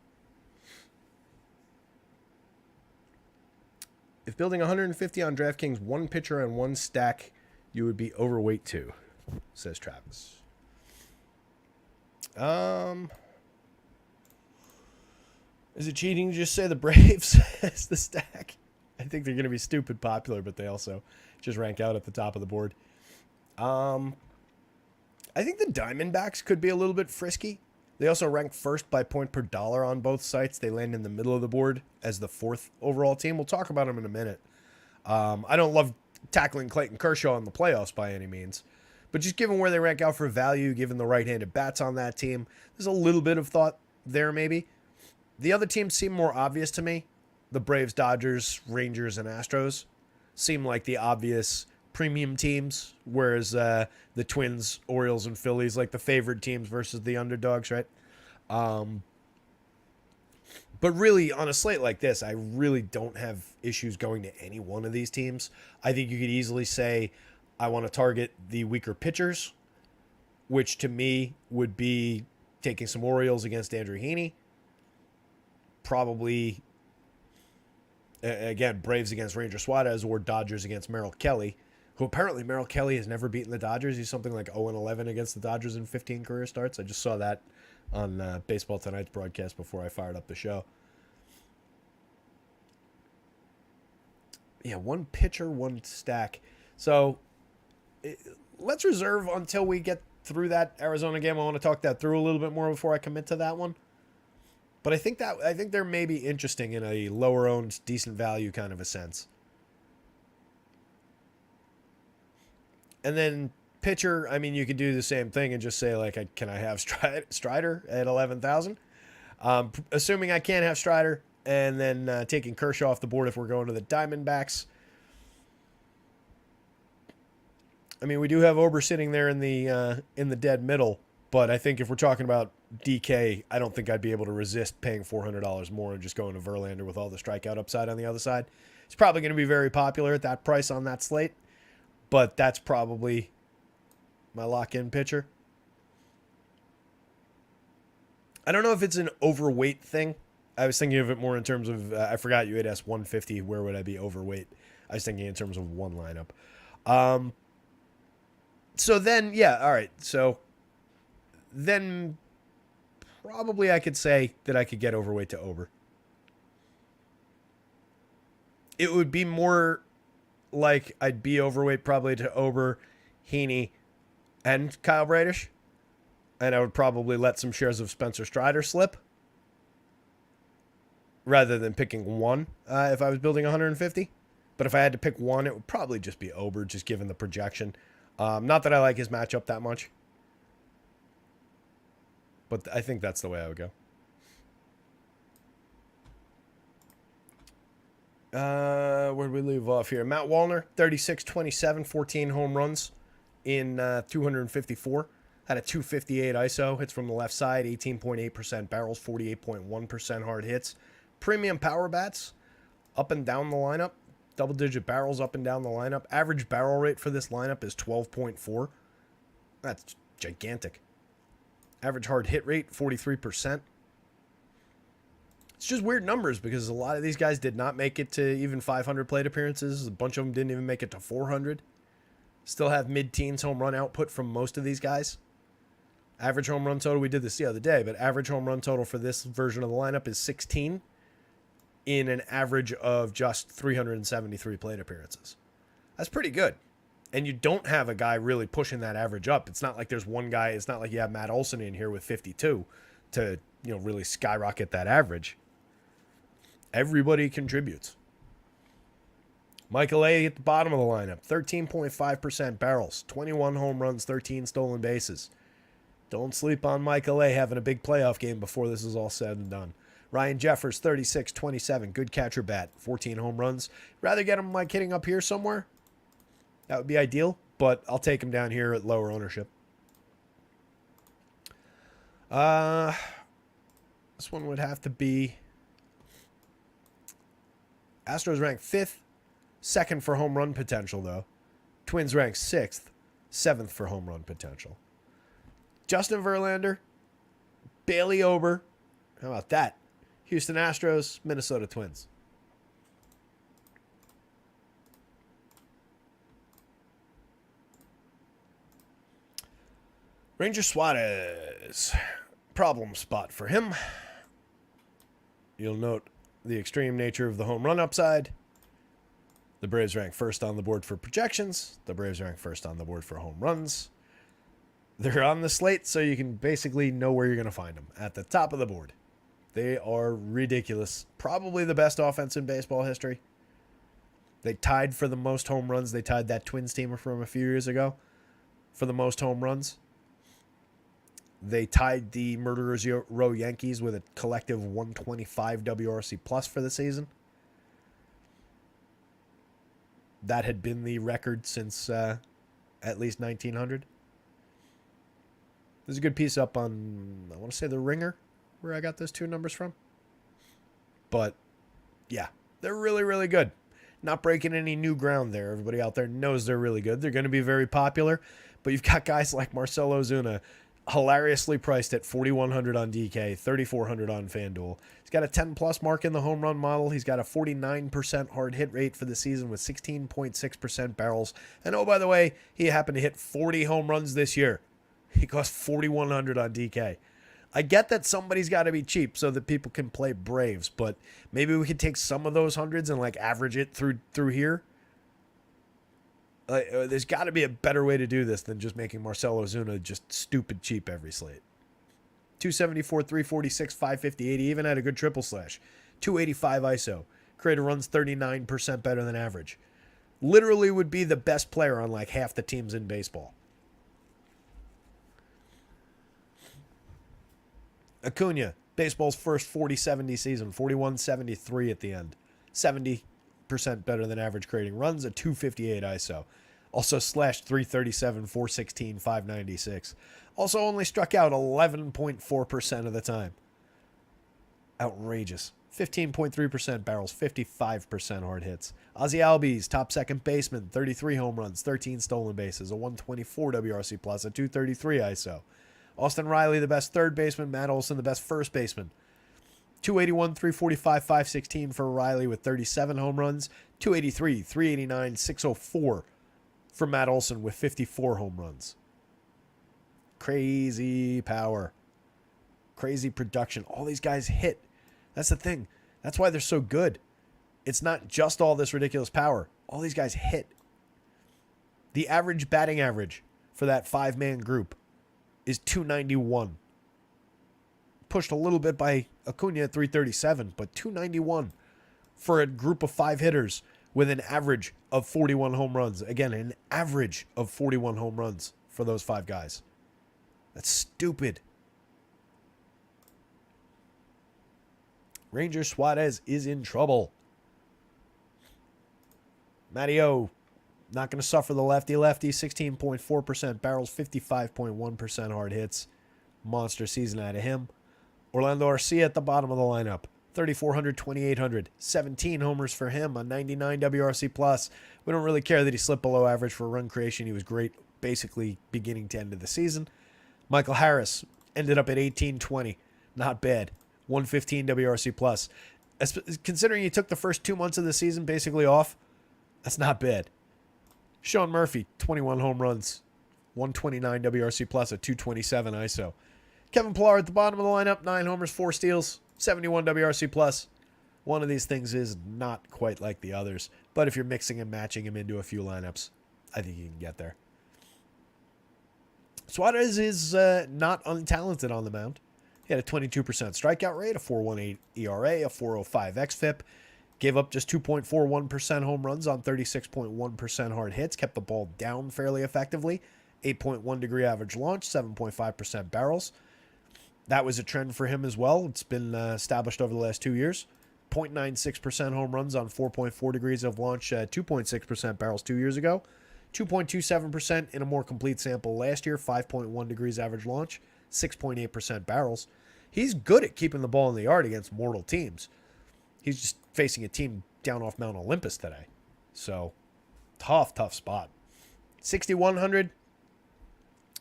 If building 150 on DraftKings, 1 pitcher and 1 stack, you would be overweight too, says Travis. Is it cheating to just say the Braves as the stack? I think they're going to be stupid popular, but they also just rank out at the top of the board. I think the Diamondbacks could be a little bit frisky. They also rank first by point per dollar on both sites. They land in the middle of the board as the 4th overall team. We'll talk about them in a minute. I don't love tackling Clayton Kershaw in the playoffs by any means, but just given where they rank out for value, given the right-handed bats on that team, there's a little bit of thought there maybe. The other teams seem more obvious to me. The Braves, Dodgers, Rangers, and Astros seem like the obvious premium teams, whereas the Twins, Orioles, and Phillies like the favored teams versus the underdogs, right? But really, on a slate like this, I really don't have issues going to any one of these teams. I think you could easily say I want to target the weaker pitchers, which to me would be taking some Orioles against Andrew Heaney. Probably, again, Braves against Ranger Suarez or Dodgers against Merrill Kelly, who apparently Merrill Kelly has never beaten the Dodgers. He's something like 0-11 against the Dodgers in 15 career starts. I just saw that on Baseball Tonight's broadcast before I fired up the show. Yeah, one pitcher, one stack. So let's reserve until we get through that Arizona game. I want to talk that through a little bit more before I commit to that one. But I think they're maybe interesting in a lower owned, decent value kind of a sense. And then pitcher, I mean, you could do the same thing and just say, like, can I have Strider at 11,000? Assuming I can't have Strider, and then taking Kershaw off the board if we're going to the Diamondbacks. I mean, we do have Ober sitting there in the dead middle, but I think if we're talking about DK, I don't think I'd be able to resist paying $400 more and just going to Verlander with all the strikeout upside on the other side. It's probably going to be very popular at that price on that slate, but that's probably my lock-in pitcher. I don't know if it's an overweight thing. I was thinking of it more in terms of, I forgot you had asked 150, where would I be overweight? I was thinking in terms of one lineup. So then, yeah, all right. So then probably I could say that I could get overweight to Ober. It would be more like I'd be overweight probably to Ober, Heaney, and Kyle Bradish. And I would probably let some shares of Spencer Strider slip rather than picking one if I was building 150. But if I had to pick one, it would probably just be Ober, just given the projection. Not that I like his matchup that much, but I think that's the way I would go. Where did we leave off here? Matt Wallner, 36-27, 14 home runs in 254. Had a 258 ISO. Hits from the left side, 18.8% barrels, 48.1% hard hits. Premium power bats up and down the lineup. Double-digit barrels up and down the lineup. Average barrel rate for this lineup is 12.4. That's gigantic. Average hard hit rate, 43%. It's just weird numbers because a lot of these guys did not make it to even 500 plate appearances. A bunch of them didn't even make it to 400. Still have mid-teens home run output from most of these guys. Average home run total, we did this the other day, but average home run total for this version of the lineup is 16 in an average of just 373 plate appearances. That's pretty good. And you don't have a guy really pushing that average up. It's not like there's one guy, it's not like you have Matt Olson in here with 52 to, really skyrocket that average. Everybody contributes. Michael A. at the bottom of the lineup, 13.5% barrels, 21 home runs, 13 stolen bases. Don't sleep on Michael A. having a big playoff game before this is all said and done. Ryan Jeffers, 36-27, good catcher bat, 14 home runs. Rather get him hitting up here somewhere. That would be ideal, but I'll take him down here at lower ownership. This one would have to be Astros ranked 5th, 2nd for home run potential, though. Twins ranked 6th, 7th for home run potential. Justin Verlander, Bailey Ober. How about that? Houston Astros, Minnesota Twins. Ranger Suarez. Problem spot for him. You'll note the extreme nature of the home run upside. The Braves rank first on the board for projections. The Braves rank first on the board for home runs. They're on the slate, so you can basically know where you're going to find them. At the top of the board. They are ridiculous. Probably the best offense in baseball history. They tied for the most home runs. They tied that Twins team from a few years ago for the most home runs. They tied the Murderers Row Yankees with a collective 125 WRC plus for the season. that had been the record since at least 1900. There's a good piece up on, I want to say, The Ringer, where I got those two numbers from. But, yeah, they're really, really good. Not breaking any new ground there. Everybody out there knows they're really good. They're going to be very popular. But you've got guys like Marcell Ozuna, hilariously priced at 4,100 on DK, 3,400 on FanDuel. He's got a 10-plus mark in the home run model. He's got a 49% hard hit rate for the season with 16.6% barrels. And oh, by the way, he happened to hit 40 home runs this year. He cost 4,100 on DK. I get that somebody's got to be cheap so that people can play Braves, but maybe we could take some of those hundreds and like average it through here. There's got to be a better way to do this than just making Marcell Ozuna just stupid cheap every slate. 274, 346, 558. He even had a good triple slash. 285 ISO. Creator runs 39% better than average. Literally would be the best player on like half the teams in baseball. Acuna, baseball's first 40-70 season, 41-73 at the end. 70% better than average creating runs, a 258 ISO. Also slashed 337, 416, 596. Also only struck out 11.4% of the time. Outrageous. 15.3% barrels, 55% hard hits. Ozzy Albies, top second baseman, 33 home runs, 13 stolen bases, a 124 WRC plus, a 233 ISO. Austin Riley, the best third baseman. Matt Olson, the best first baseman. 281, 345, 516 for Riley with 37 home runs. 283, 389, 604 for Matt Olson with 54 home runs. Crazy power. Crazy production. All these guys hit. That's the thing. That's why they're so good. It's not just all this ridiculous power. All these guys hit. The average batting average for that five-man group is 291. Pushed a little bit by Acuna at 337, but 291 for a group of five hitters with an average of 41 home runs. Again, an average of 41 home runs for those five guys. That's stupid. Ranger Suarez is in trouble. Matty-O, not going to suffer the lefty-lefty. 16.4% barrels, 55.1% hard hits. Monster season out of him. Orlando Arcia at the bottom of the lineup. 3,400, 2,800. 17 homers for him, a 99 WRC plus. We don't really care that he slipped below average for run creation. He was great basically beginning to end of the season. Michael Harris ended up at 18-20. Not bad. 115 WRC plus. Considering he took the first 2 months of the season basically off, that's not bad. Sean Murphy, 21 home runs, 129 WRC plus, a 227 ISO. Kevin Pillar at the bottom of the lineup, 9 homers, 4 steals, 71 WRC plus. One of these things is not quite like the others, but if you're mixing and matching him into a few lineups, I think you can get there. Suarez is not untalented on the mound. He had a 22% strikeout rate, a 4.18 ERA, a 4.05 xFIP. Gave up just 2.41% home runs on 36.1% hard hits. Kept the ball down fairly effectively. 8.1 degree average launch, 7.5% barrels. That was a trend for him as well. It's been established over the last 2 years. 0.96% home runs on 4.4 degrees of launch, 2.6% barrels 2 years ago. 2.27% in a more complete sample last year. 5.1 degrees average launch, 6.8% barrels. He's good at keeping the ball in the yard against mortal teams. He's just facing a team down off Mount Olympus today. So, tough spot. 6,100.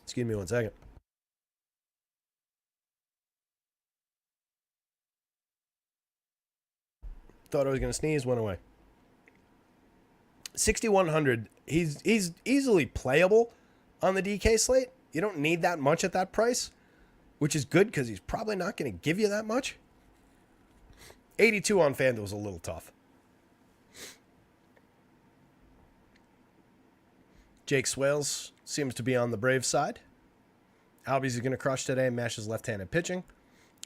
Excuse me one second. Thought I was going to sneeze, went away. 6,100. He's easily playable on the DK slate. You don't need that much at that price, which is good because he's probably not going to give you that much. 82 on FanDuel is a little tough. Jake Swales seems to be on the Braves side. Albies is going to crush today, mashes left-handed pitching.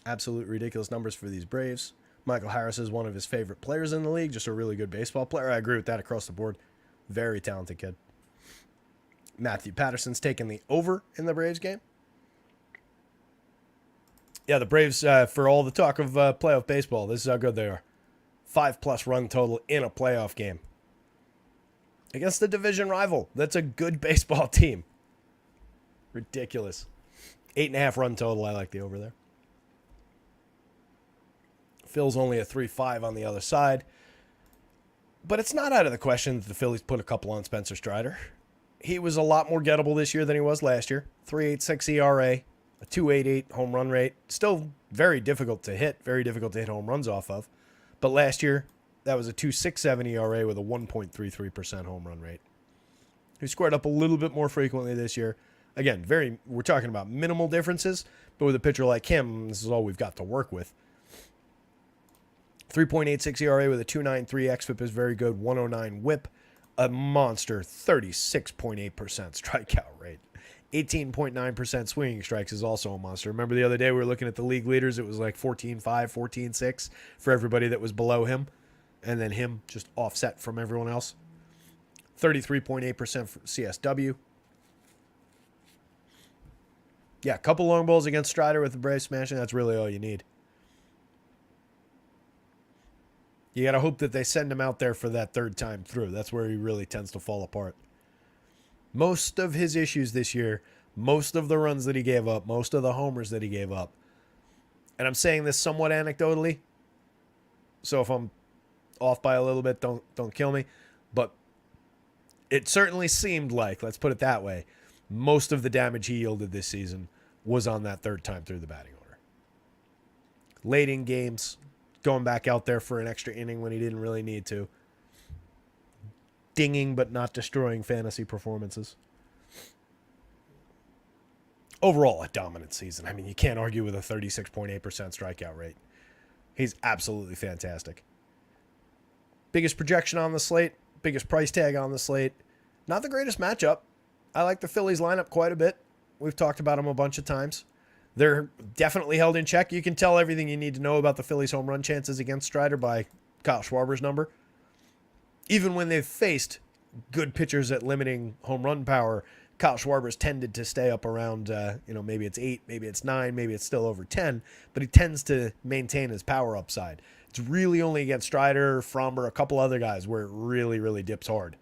Absolute ridiculous numbers for these Braves. Michael Harris is one of his favorite players in the league, just a really good baseball player. I agree with that across the board. Very talented kid. Matthew Patterson's taking the over in the Braves game. Yeah, the Braves, for all the talk of playoff baseball, this is how good they are. 5+ run total in a playoff game. against the division rival. That's a good baseball team. Ridiculous. 8.5 run total. I like the over there. Phil's only a 3.5 on the other side. But it's not out of the question that the Phillies put a couple on Spencer Strider. He was a lot more gettable this year than he was last year. 3.86 ERA, a 2.88 home run rate. Still very difficult to hit home runs off of. But last year, that was a 2.67 ERA with a 1.33% home run rate. He squared up a little bit more frequently this year. Again, we're talking about minimal differences, but with a pitcher like him, this is all we've got to work with. 3.86 ERA with a 2.93 xFIP is very good. 109 WHIP, a monster 36.8% strikeout rate. 18.9% swinging strikes is also a monster. Remember the other day we were looking at the league leaders? It was like 14.5, 14.6 for everybody that was below him, and then him just offset from everyone else. 33.8% for CSW. Yeah, a couple long balls against Strider with the Braves smashing. That's really all you need. You got to hope that they send him out there for that third time through. That's where he really tends to fall apart. Most of his issues this year, most of the runs that he gave up, most of the homers that he gave up, and I'm saying this somewhat anecdotally, so if I'm off by a little bit, don't kill me, but it certainly seemed like, let's put it that way, most of the damage he yielded this season was on that third time through the batting order. Late in games, going back out there for an extra inning when he didn't really need to. Dinging but not destroying fantasy performances. Overall, a dominant season. I mean, you can't argue with a 36.8% strikeout rate. He's absolutely fantastic. Biggest projection on the slate. Biggest price tag on the slate. Not the greatest matchup. I like the Phillies lineup quite a bit. We've talked about them a bunch of times. They're definitely held in check. You can tell everything you need to know about the Phillies' home run chances against Strider by Kyle Schwarber's number. Even when they've faced good pitchers at limiting home run power, Kyle Schwarber's tended to stay up around, maybe it's 8, maybe it's 9, maybe it's still over 10, but he tends to maintain his power upside. It's really only against Strider, Fromber, a couple other guys where it really, really dips hard.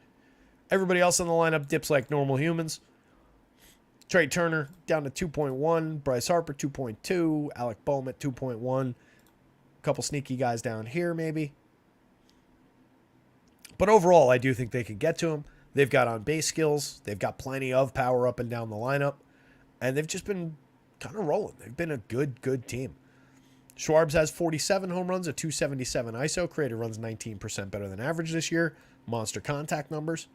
Everybody else in the lineup dips like normal humans. Trey Turner down to 2.1, Bryce Harper 2.2, Alec Boehm at 2.1. A couple sneaky guys down here maybe. But overall, I do think they could get to him. They've got on-base skills. They've got plenty of power up and down the lineup. And they've just been kind of rolling. They've been a good team. Schwarbs has 47 home runs, a 277 ISO. Creator runs 19% better than average this year. Monster contact numbers.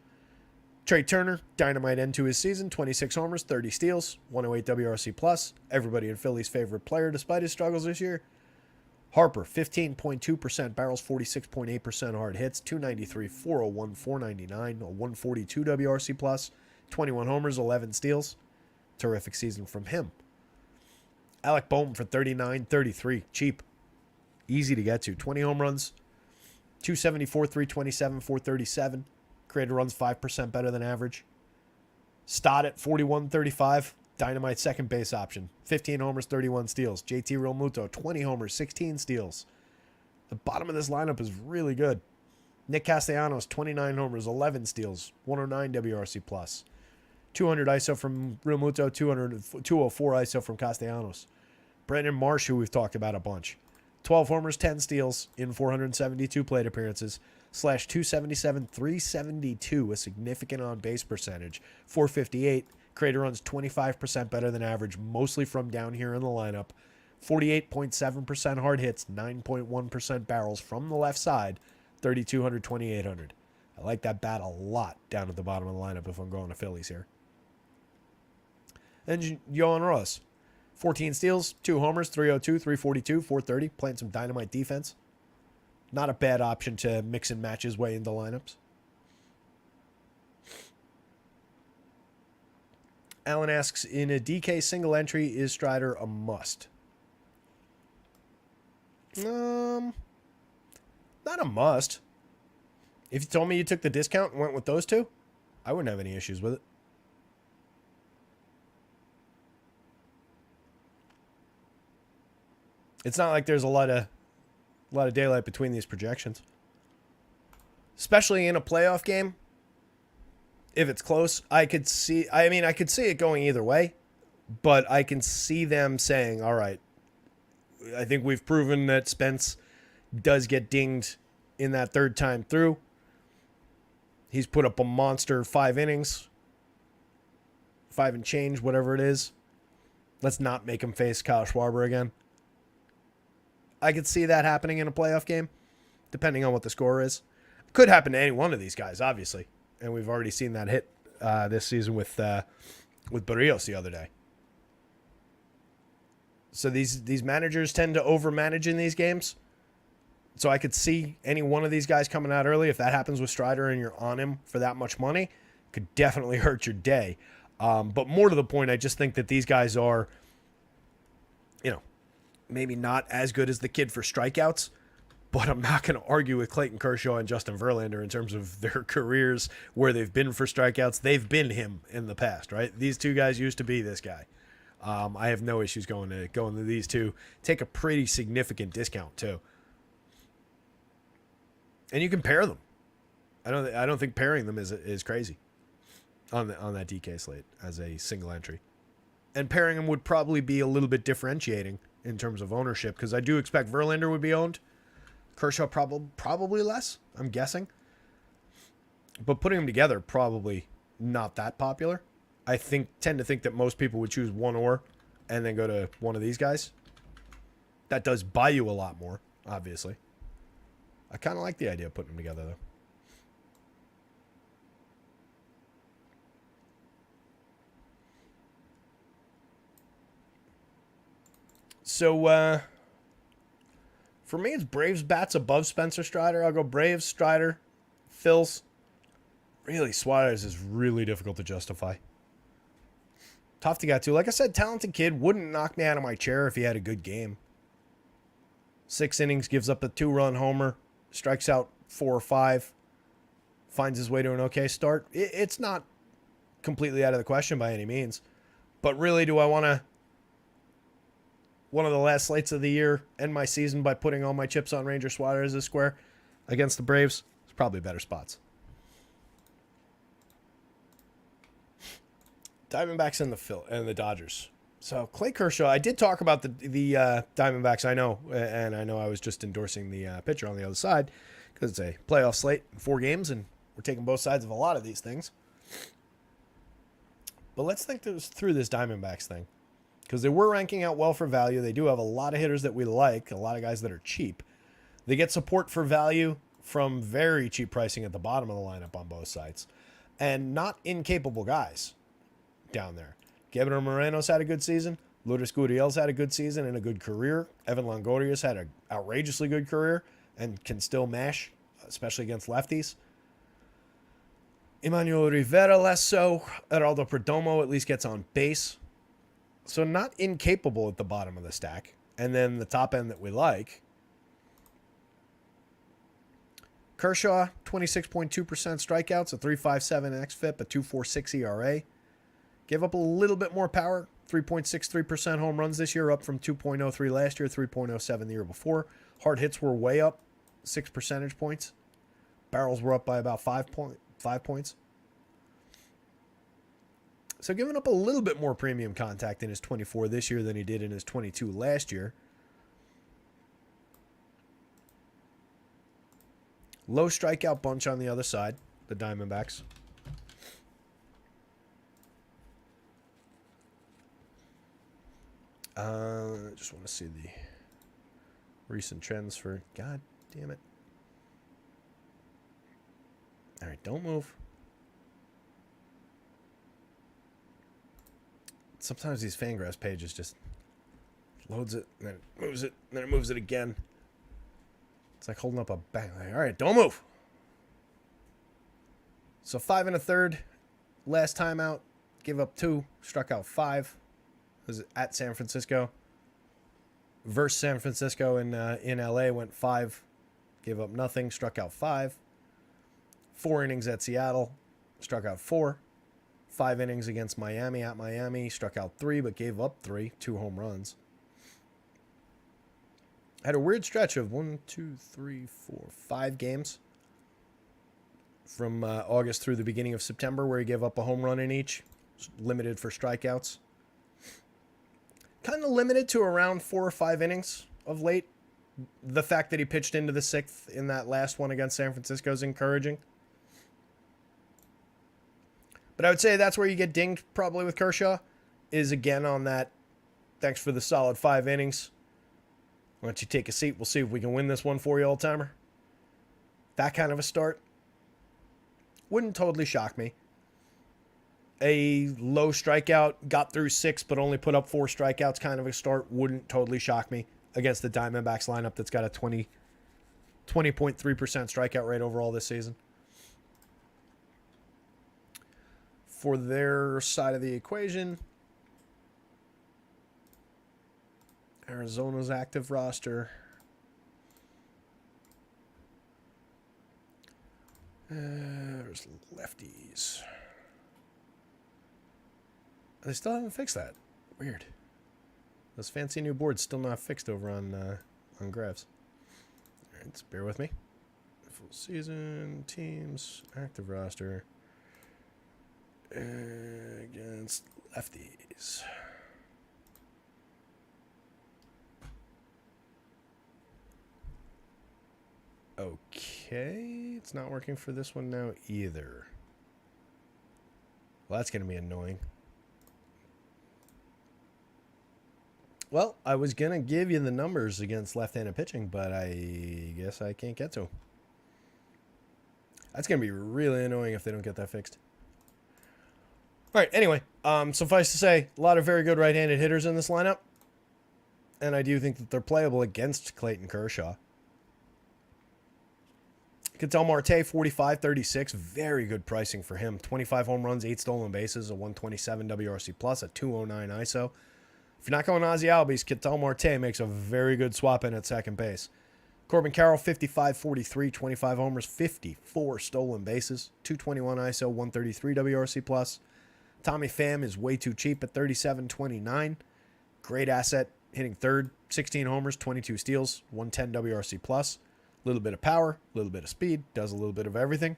Trey Turner, dynamite end to his season, 26 homers, 30 steals, 108 WRC+. Everybody in Philly's favorite player despite his struggles this year. Harper, 15.2% barrels, 46.8% hard hits, 293, 401, 499, a 142 WRC+, 21 homers, 11 steals. Terrific season from him. Alec Boehm for 39, 33, cheap. Easy to get to. 20 home runs, 274, 327, 437. Creator runs 5% better than average. Stott at 41-35. Dynamite second base option. 15 homers, 31 steals. JT Realmuto, 20 homers, 16 steals. The bottom of this lineup is really good. Nick Castellanos, 29 homers, 11 steals. 109 WRC+. 200 ISO from Realmuto, 204 ISO from Castellanos. Brandon Marsh, who we've talked about a bunch. 12 homers, 10 steals in 472 plate appearances. Slash 277, 372, a significant on-base percentage. 458. Creator runs 25% better than average, mostly from down here in the lineup. 48.7% hard hits, 9.1% barrels from the left side, 3,200, 2,800. I like that bat a lot down at the bottom of the lineup if I'm going to Phillies here. And Yohan Ross, 14 steals, 2 homers, 302, 342, 430, playing some dynamite defense. Not a bad option to mix and match his way into lineups. Alan asks, in a DK single entry, is Strider a must? Not a must. If you told me you took the discount and went with those two, I wouldn't have any issues with it. It's not like there's a lot of daylight between these projections. Especially in a playoff game, if it's close, I could see it going either way, but I can see them saying, all right, I think we've proven that Spence does get dinged in that third time through. He's put up a monster 5 innings, 5 and change, whatever it is. Let's not make him face Kyle Schwarber again. I could see that happening in a playoff game, depending on what the score is. Could happen to any one of these guys, obviously, and we've already seen that hit this season with Barrios the other day. So these managers tend to overmanage in these games. So I could see any one of these guys coming out early. If that happens with Strider and you're on him for that much money, could definitely hurt your day. But more to the point, I just think that these guys are, maybe not as good as the kid for strikeouts, but I'm not going to argue with Clayton Kershaw and Justin Verlander in terms of their careers where they've been for strikeouts. They've been him in the past, right? These two guys used to be this guy. I have no issues going to these two. Take a pretty significant discount too, and you can pair them. I don't think pairing them is crazy on that DK slate as a single entry, and pairing them would probably be a little bit differentiating in terms of ownership, because I do expect Verlander would be owned. Kershaw probably less, I'm guessing. But putting them together, probably not that popular. I tend to think that most people would choose one or and then go to one of these guys. That does buy you a lot more, obviously. I kind of like the idea of putting them together, though. So, for me, it's Braves bats above Spencer Strider. I'll go Braves, Strider, Phils. Really, Suarez is really difficult to justify. Tough to get to. Like I said, talented kid. Wouldn't knock me out of my chair if he had a good game. 6 innings, gives up a 2-run homer, strikes out 4 or 5, finds his way to an okay start. It's not completely out of the question by any means. But really, do I want to, one of the last slates of the year, end my season by putting all my chips on Ranger Suarez this square against the Braves? There's probably better spots. Diamondbacks and the Dodgers. So Clay Kershaw, I did talk about the Diamondbacks. I know I was just endorsing the pitcher on the other side because it's a playoff slate, 4 games, and we're taking both sides of a lot of these things. But let's think through this Diamondbacks thing, because they were ranking out well for value. They do have a lot of hitters that we like, a lot of guys that are cheap. They get support for value from very cheap pricing at the bottom of the lineup on both sides, and not incapable guys down there. Gabriel Moreno's had a good season. Lourdes Gurriel's had a good season and a good career. Evan Longoria's had an outrageously good career and can still mash, especially against lefties. Emmanuel Rivera less so. Geraldo Perdomo at least gets on base. So not incapable at the bottom of the stack. And then the top end that we like. Kershaw, 26.2% strikeouts, a 3.57 xFIP, a 2.46 ERA. Gave up a little bit more power, 3.63% home runs this year, up from 2.03 last year, 3.07 the year before. Hard hits were way up, 6 percentage points. Barrels were up by about 5 points. So giving up a little bit more premium contact in his 24 this year than he did in his 22 last year. Low strikeout bunch on the other side, the Diamondbacks. I just want to see the recent trends for... God damn it. All right, don't move. Sometimes these Fangraphs pages just loads it, and then it moves it, and then it moves it again. It's like holding up a bang. Like, all right, don't move. So 5 1/3. Last time out, gave up 2, struck out 5. Was at San Francisco. Versus San Francisco in LA, went 5, gave up nothing, struck out 5. 4 innings at Seattle, struck out 4. 5 innings against Miami at Miami, struck out 3, but gave up 3, 2 home runs. Had a weird stretch of 5 games from August through the beginning of September, where he gave up a home run in each. Limited for strikeouts. Kind of limited to around 4 or 5 innings of late. The fact that he pitched into the 6th in that last one against San Francisco is encouraging. But I would say that's where you get dinged probably with Kershaw, is again on that, thanks for the solid 5 innings. Why don't you take a seat? We'll see if we can win this one for you, old-timer. That kind of a start wouldn't totally shock me. A low strikeout, got through 6, but only put up 4 strikeouts kind of a start wouldn't totally shock me against the Diamondbacks lineup that's got a 20.3% strikeout rate overall this season. For their side of the equation, Arizona's active roster. There's lefties. They still haven't fixed that. Weird. Those fancy new boards still not fixed over on Graphs. All right, bear with me. Full season, teams, active roster. Against lefties. Okay, it's not working for this one now either. Well, that's going to be annoying. Well, I was going to give you the numbers against left-handed pitching, but I guess I can't get to them. That's going to be really annoying if they don't get that fixed. All right, anyway, suffice to say, a lot of very good right-handed hitters in this lineup, and I do think that they're playable against Clayton Kershaw. Ketel Marte, 45-36, very good pricing for him. 25 home runs, 8 stolen bases, a 127 WRC+, a 209 ISO. If you're not going Ozzie Albies, Ketel Marte makes a very good swap in at second base. Corbin Carroll, 55-43, 25 homers, 54 stolen bases, 221 ISO, 133 WRC+. Tommy Pham is way too cheap at 37-29. Great asset, hitting third, 16 homers, 22 steals, 110 WRC+. A little bit of power, a little bit of speed, does a little bit of everything.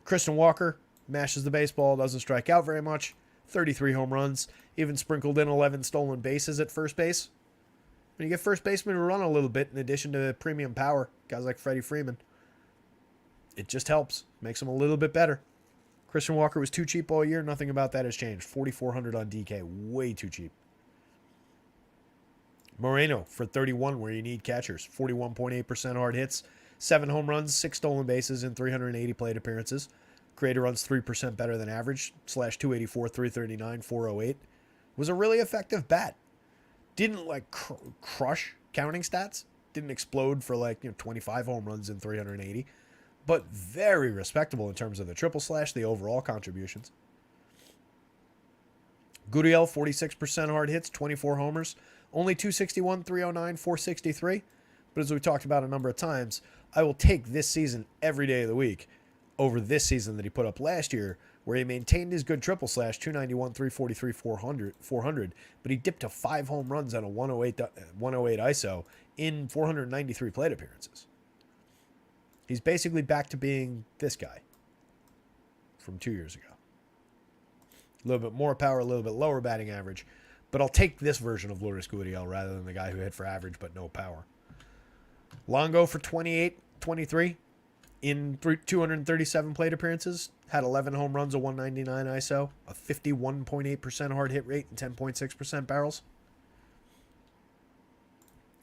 Christian Walker mashes the baseball, doesn't strike out very much. 33 home runs, even sprinkled in 11 stolen bases at first base. When you get first baseman to run a little bit in addition to premium power, guys like Freddie Freeman, it just helps, makes them a little bit better. Christian Walker was too cheap all year. Nothing about that has changed. 4,400 on DK, way too cheap. Moreno for 31, where you need catchers. 41.8% hard hits, 7 home runs, 6 stolen bases in 380 plate appearances. Creator runs 3% better than average, /284, 339, 408. Was a really effective bat. Didn't like crush counting stats. Didn't explode for 25 home runs in 380. But very respectable in terms of the triple slash, the overall contributions. Gurriel, 46% hard hits, 24 homers. Only 261, 309, 463. But as we talked about a number of times, I will take this season every day of the week over this season that he put up last year, where he maintained his good triple slash, 291, 343, 400, but he dipped to 5 home runs on a 108 ISO in 493 plate appearances. He's basically back to being this guy from 2 years ago. A little bit more power, a little bit lower batting average, but I'll take this version of Lourdes Gurriel rather than the guy who hit for average but no power. Longo for 28-23 in 237 plate appearances. Had 11 home runs, a 199 ISO, a 51.8% hard hit rate, and 10.6% barrels.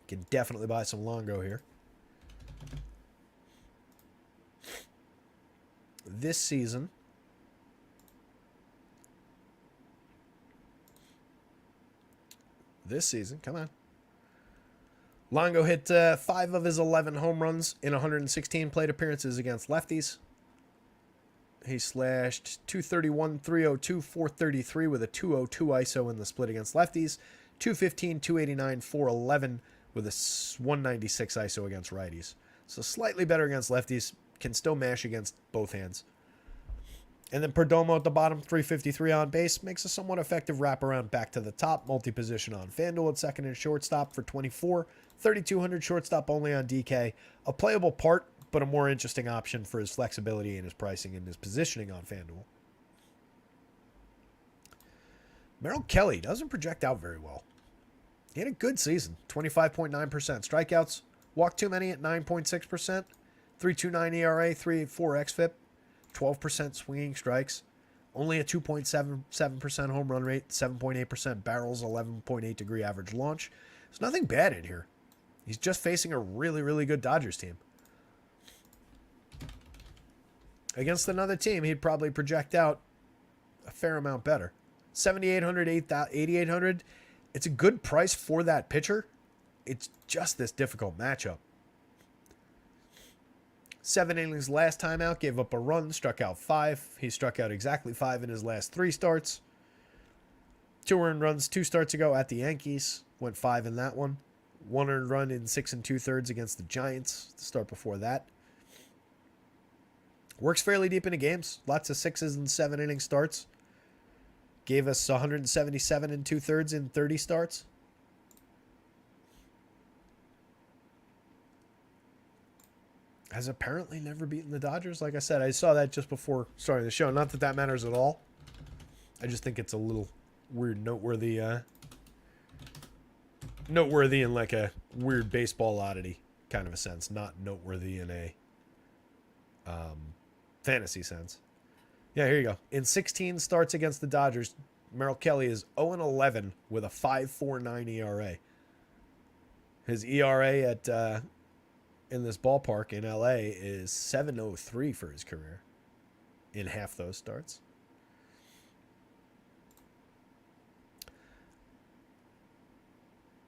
Can definitely buy some Longo here. This season, come on. Longo hit 5 of his 11 home runs in 116 plate appearances against lefties. He slashed 231, 302, 433 with a 202 ISO in the split against lefties. 215, 289, 411 with a 196 ISO against righties. So slightly better against lefties. Can still mash against both hands. And then Perdomo at the bottom, 353 on base. Makes a somewhat effective wraparound back to the top. Multi-position on FanDuel at second and shortstop for 24. 3,200 shortstop only on DK. A playable part, but a more interesting option for his flexibility and his pricing and his positioning on FanDuel. Merrill Kelly doesn't project out very well. He had a good season, 25.9% strikeouts, walked too many at 9.6%, 3.29 ERA, 3.84 xFIP, 12% swinging strikes, only a 2.77% home run rate, 7.8% barrels, 11.8 degree average launch. There's nothing bad in here. He's just facing a really, really good Dodgers team. Against another team, he'd probably project out a fair amount better. 7,800, 8,800. It's a good price for that pitcher. It's just this difficult matchup. 7 innings last time out, gave up a run, struck out 5. He struck out exactly 5 in his last 3 starts. 2 earned runs 2 starts ago at the Yankees. Went 5 in that one. 1 earned run in 6 2/3 against the Giants. The start before that. Works fairly deep into games. Lots of 6s and 7 inning starts. Gave us 177 2/3 in 30 starts. Has apparently never beaten the Dodgers. Like I said, I saw that just before starting the show. Not that that matters at all. I just think it's a little weird, noteworthy in like a weird baseball oddity kind of a sense, not noteworthy in a fantasy sense. Yeah, here you go. In 16 starts against the Dodgers, Merrill Kelly is 0-11 with a 5.49 ERA. His ERA at in this ballpark in LA is 7.03 for his career in half those starts.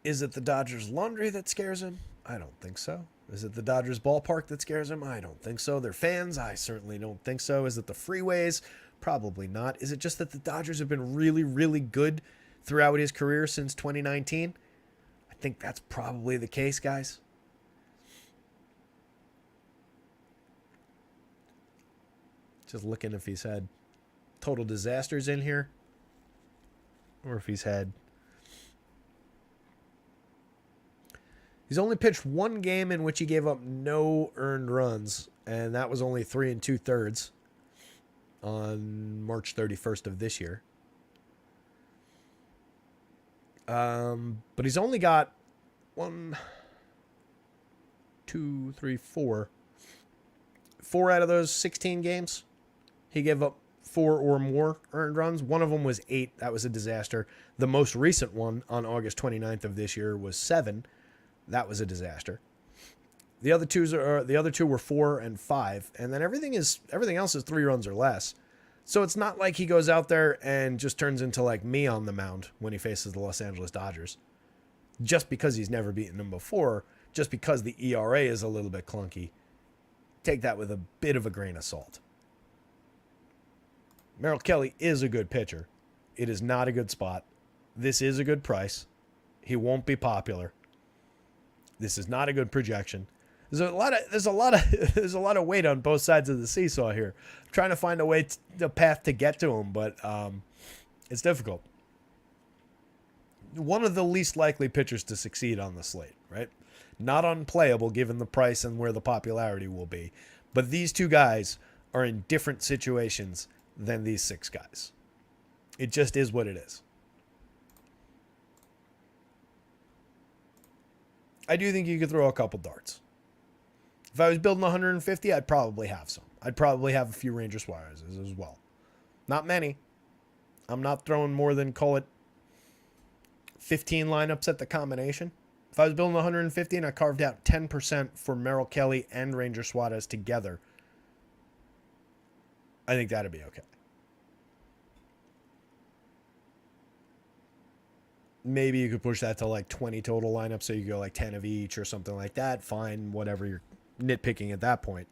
Is it the Dodgers laundry that scares him? I don't think so. Is it the Dodgers ballpark that scares him? I don't think so. Their fans? I certainly don't think so. Is it the freeways? Probably not. Is it just that the Dodgers have been really, really good throughout his career since 2019? I think that's probably the case, guys. Just looking if he's had total disasters in here, or if he's had... He's only pitched 1 game in which he gave up no earned runs, and that was only 3 2/3 on March 31st of this year. But he's only got 1, 2, 3, 4. 4 out of those 16 games, he gave up 4 or more earned runs. One of them was 8. That was a disaster. The most recent one on August 29th of this year was 7. That was a disaster. The other two were 4 and 5, and then everything else is 3 runs or less. So it's not like he goes out there and just turns into like me on the mound when he faces the Los Angeles Dodgers. Just because he's never beaten them before, just because the ERA is a little bit clunky, take that with a bit of a grain of salt. Merrill Kelly is a good pitcher. It is not a good spot. This is a good price. He won't be popular. This is not a good projection. There's a lot of weight on both sides of the seesaw here. I'm trying to find a path to get to him, but it's difficult. One of the least likely pitchers to succeed on the slate, right? Not unplayable given the price and where the popularity will be. But these 2 guys are in different situations than these 6 guys. It just is what it is. I do think you could throw a couple darts. If I was building 150, I'd probably have some. I'd probably have a few Ranger Suarez's as well. Not many. I'm not throwing more than, call it, 15 lineups at the combination. If I was building 150 and I carved out 10% for Merrill Kelly and Ranger Suarez together, I think that'd be okay. Maybe you could push that to like 20 total lineups, so you go like 10 of each or something like that. Fine, whatever, you're nitpicking at that point.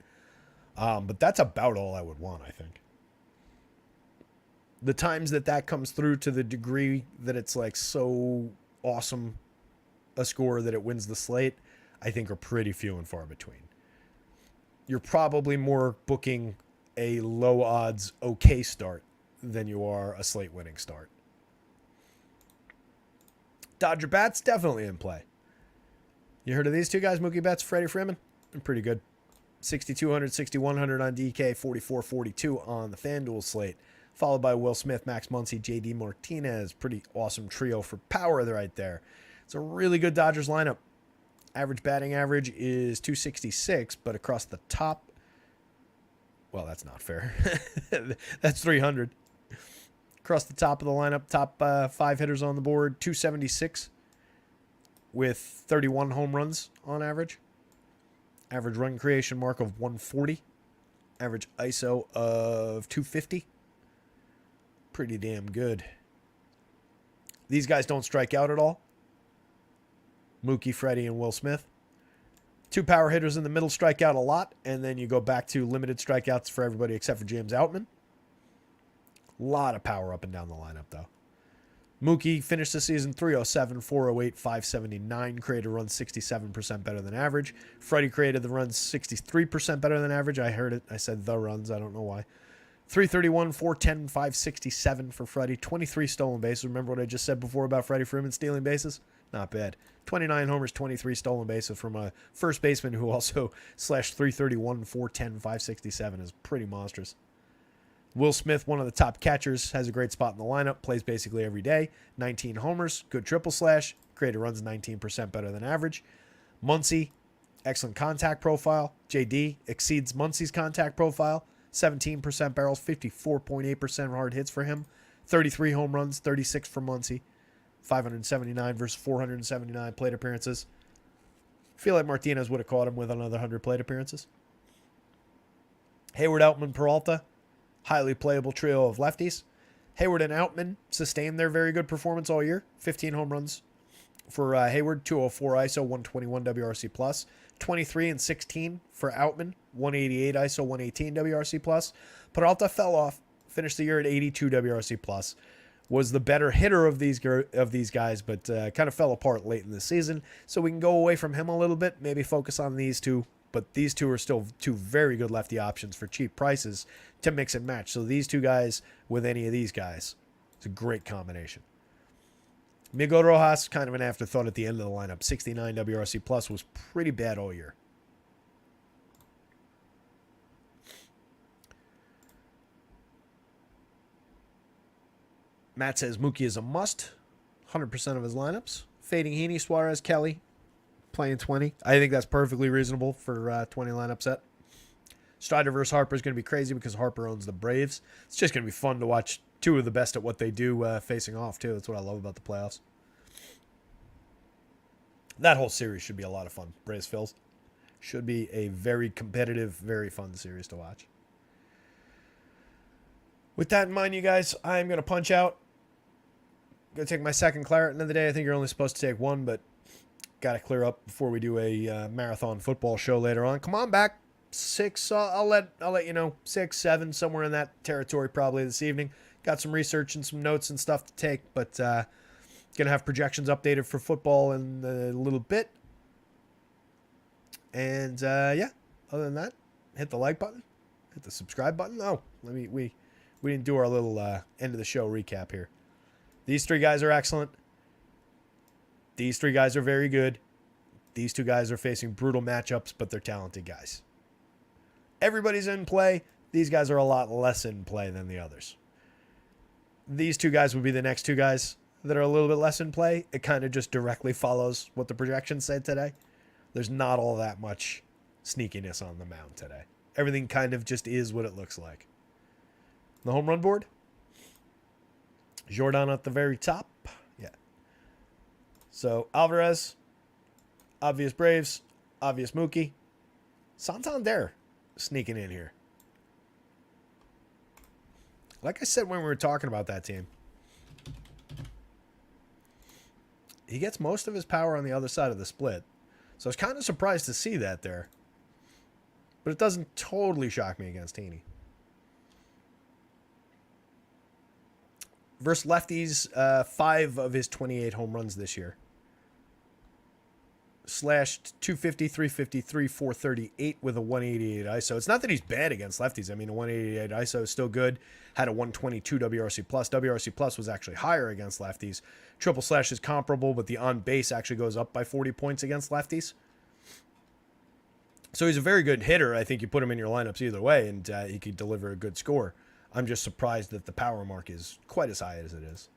But that's about all I would want, I think. The times that comes through to the degree that it's like so awesome a score that it wins the slate, I think are pretty few and far between. You're probably more booking a low odds okay start than you are a slate winning start. Dodger bats, definitely in play. You heard of these 2 guys, Mookie Betts, Freddie Freeman? They're pretty good. 6,200, 6,100 on DK, 44.42 on the FanDuel slate. Followed by Will Smith, Max Muncy, JD Martinez. Pretty awesome trio for power right there. It's a really good Dodgers lineup. Average batting average is 266, but across the top, well, that's not fair. That's 300. Across the top of the lineup, top 5 hitters on the board, 276 with 31 home runs on average. Average run creation mark of 140. Average ISO of 250. Pretty damn good. These guys don't strike out at all. Mookie, Freddie, and Will Smith. 2 power hitters in the middle strike out a lot, and then you go back to limited strikeouts for everybody except for James Outman. A lot of power up and down the lineup, though. Mookie finished the season 307, 408, 579, created runs 67% better than average. Freddie created the runs 63% better than average. I heard it. I said the runs. I don't know why. 331, 410, 567 for Freddie. 23 stolen bases. Remember what I just said before about Freddie Freeman stealing bases? Not bad. 29 homers, 23 stolen bases from a first baseman who also slashed 331, 410, 567 is pretty monstrous. Will Smith, one of the top catchers, has a great spot in the lineup, plays basically every day. 19 homers, good triple slash, created runs 19% better than average. Muncy, excellent contact profile. JD exceeds Muncy's contact profile. 17% barrels, 54.8% hard hits for him. 33 home runs, 36 for Muncy. 579 versus 479 plate appearances. Feel like Martinez would have caught him with another 100 plate appearances. Hayward, Outman, Peralta. Highly playable trio of lefties. Hayward and Outman sustained their very good performance all year. 15 home runs for Hayward, 204 ISO, 121 WRC plus. 23 and 16 for Outman, 188 ISO, 118 WRC plus. Peralta fell off, finished the year at 82 WRC plus. Was the better hitter of these guys, but kind of fell apart late in the season. So we can go away from him a little bit, maybe focus on these two. But these two are still 2 very good lefty options for cheap prices to mix and match. So these 2 guys with any of these guys, it's a great combination. Miguel Rojas, kind of an afterthought at the end of the lineup. 69 WRC plus, was pretty bad all year. Matt says Mookie is a must. 100% of his lineups. Fading Heaney, Suarez, Kelly. Playing 20. I think that's perfectly reasonable for 20 lineup set. Strider versus Harper is going to be crazy because Harper owns the Braves. It's just going to be fun to watch 2 of the best at what they do facing off, too. That's what I love about the playoffs. That whole series should be a lot of fun. Braves-Phils. Should be a very competitive, very fun series to watch. With that in mind, you guys, I'm going to punch out. I'm going to take my second claret of the day. I think you're only supposed to take 1, but got to clear up before we do a marathon football show later on. Come on back. 6, I'll let you know. 6, 7, somewhere in that territory probably this evening. Got some research and some notes and stuff to take, but gonna have projections updated for football in a little bit. And yeah, other than that, hit the like button, hit the subscribe button. Oh, we didn't do our little end of the show recap here. These 3 guys are excellent. These 3 guys are very good. These 2 guys are facing brutal matchups, but they're talented guys. Everybody's in play. These guys are a lot less in play than the others. These 2 guys would be the next 2 guys that are a little bit less in play. It kind of just directly follows what the projections said today. There's not all that much sneakiness on the mound today. Everything kind of just is what it looks like. The home run board. Jordan at the very top. Yeah. So Alvarez, obvious Braves, obvious Mookie. Santander sneaking in here. Like I said when we were talking about that team, he gets most of his power on the other side of the split. So I was kind of surprised to see that there. But it doesn't totally shock me against Heaney. Versus lefties, 5 of his 28 home runs this year. Slashed 250, 353, 438 with a 188 ISO. It's not that he's bad against lefties. I mean, a 188 ISO is still good. Had a 122 WRC plus. WRC plus was actually higher against lefties. Triple slash is comparable, but the on base actually goes up by 40 points against lefties. So he's a very good hitter. I think you put him in your lineups either way, and he could deliver a good score. I'm just surprised that the power mark is quite as high as it is.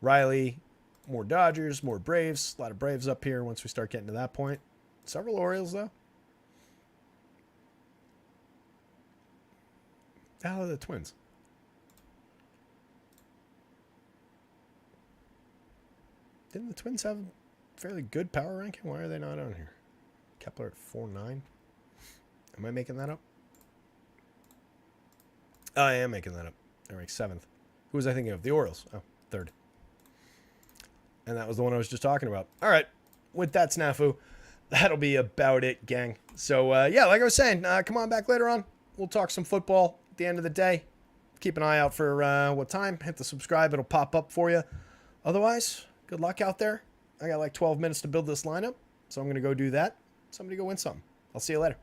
Riley, more Dodgers, more Braves. A lot of Braves up here once we start getting to that point. Several Orioles, though. The hell are the Twins? Didn't the Twins have a fairly good power ranking? Why are they not on here? Kepler at 4.9. Am I making that up? Oh, I am making that up. They're ranked 7th. Who was I thinking of? The Orioles. Oh, 3rd. And that was the one I was just talking about. All right. With that snafu, that'll be about it, gang. So, yeah, like I was saying, come on back later on. We'll talk some football at the end of the day. Keep an eye out for what time. Hit the subscribe. It'll pop up for you. Otherwise, good luck out there. I got like 12 minutes to build this lineup, so I'm going to go do that. Somebody go win something. I'll see you later.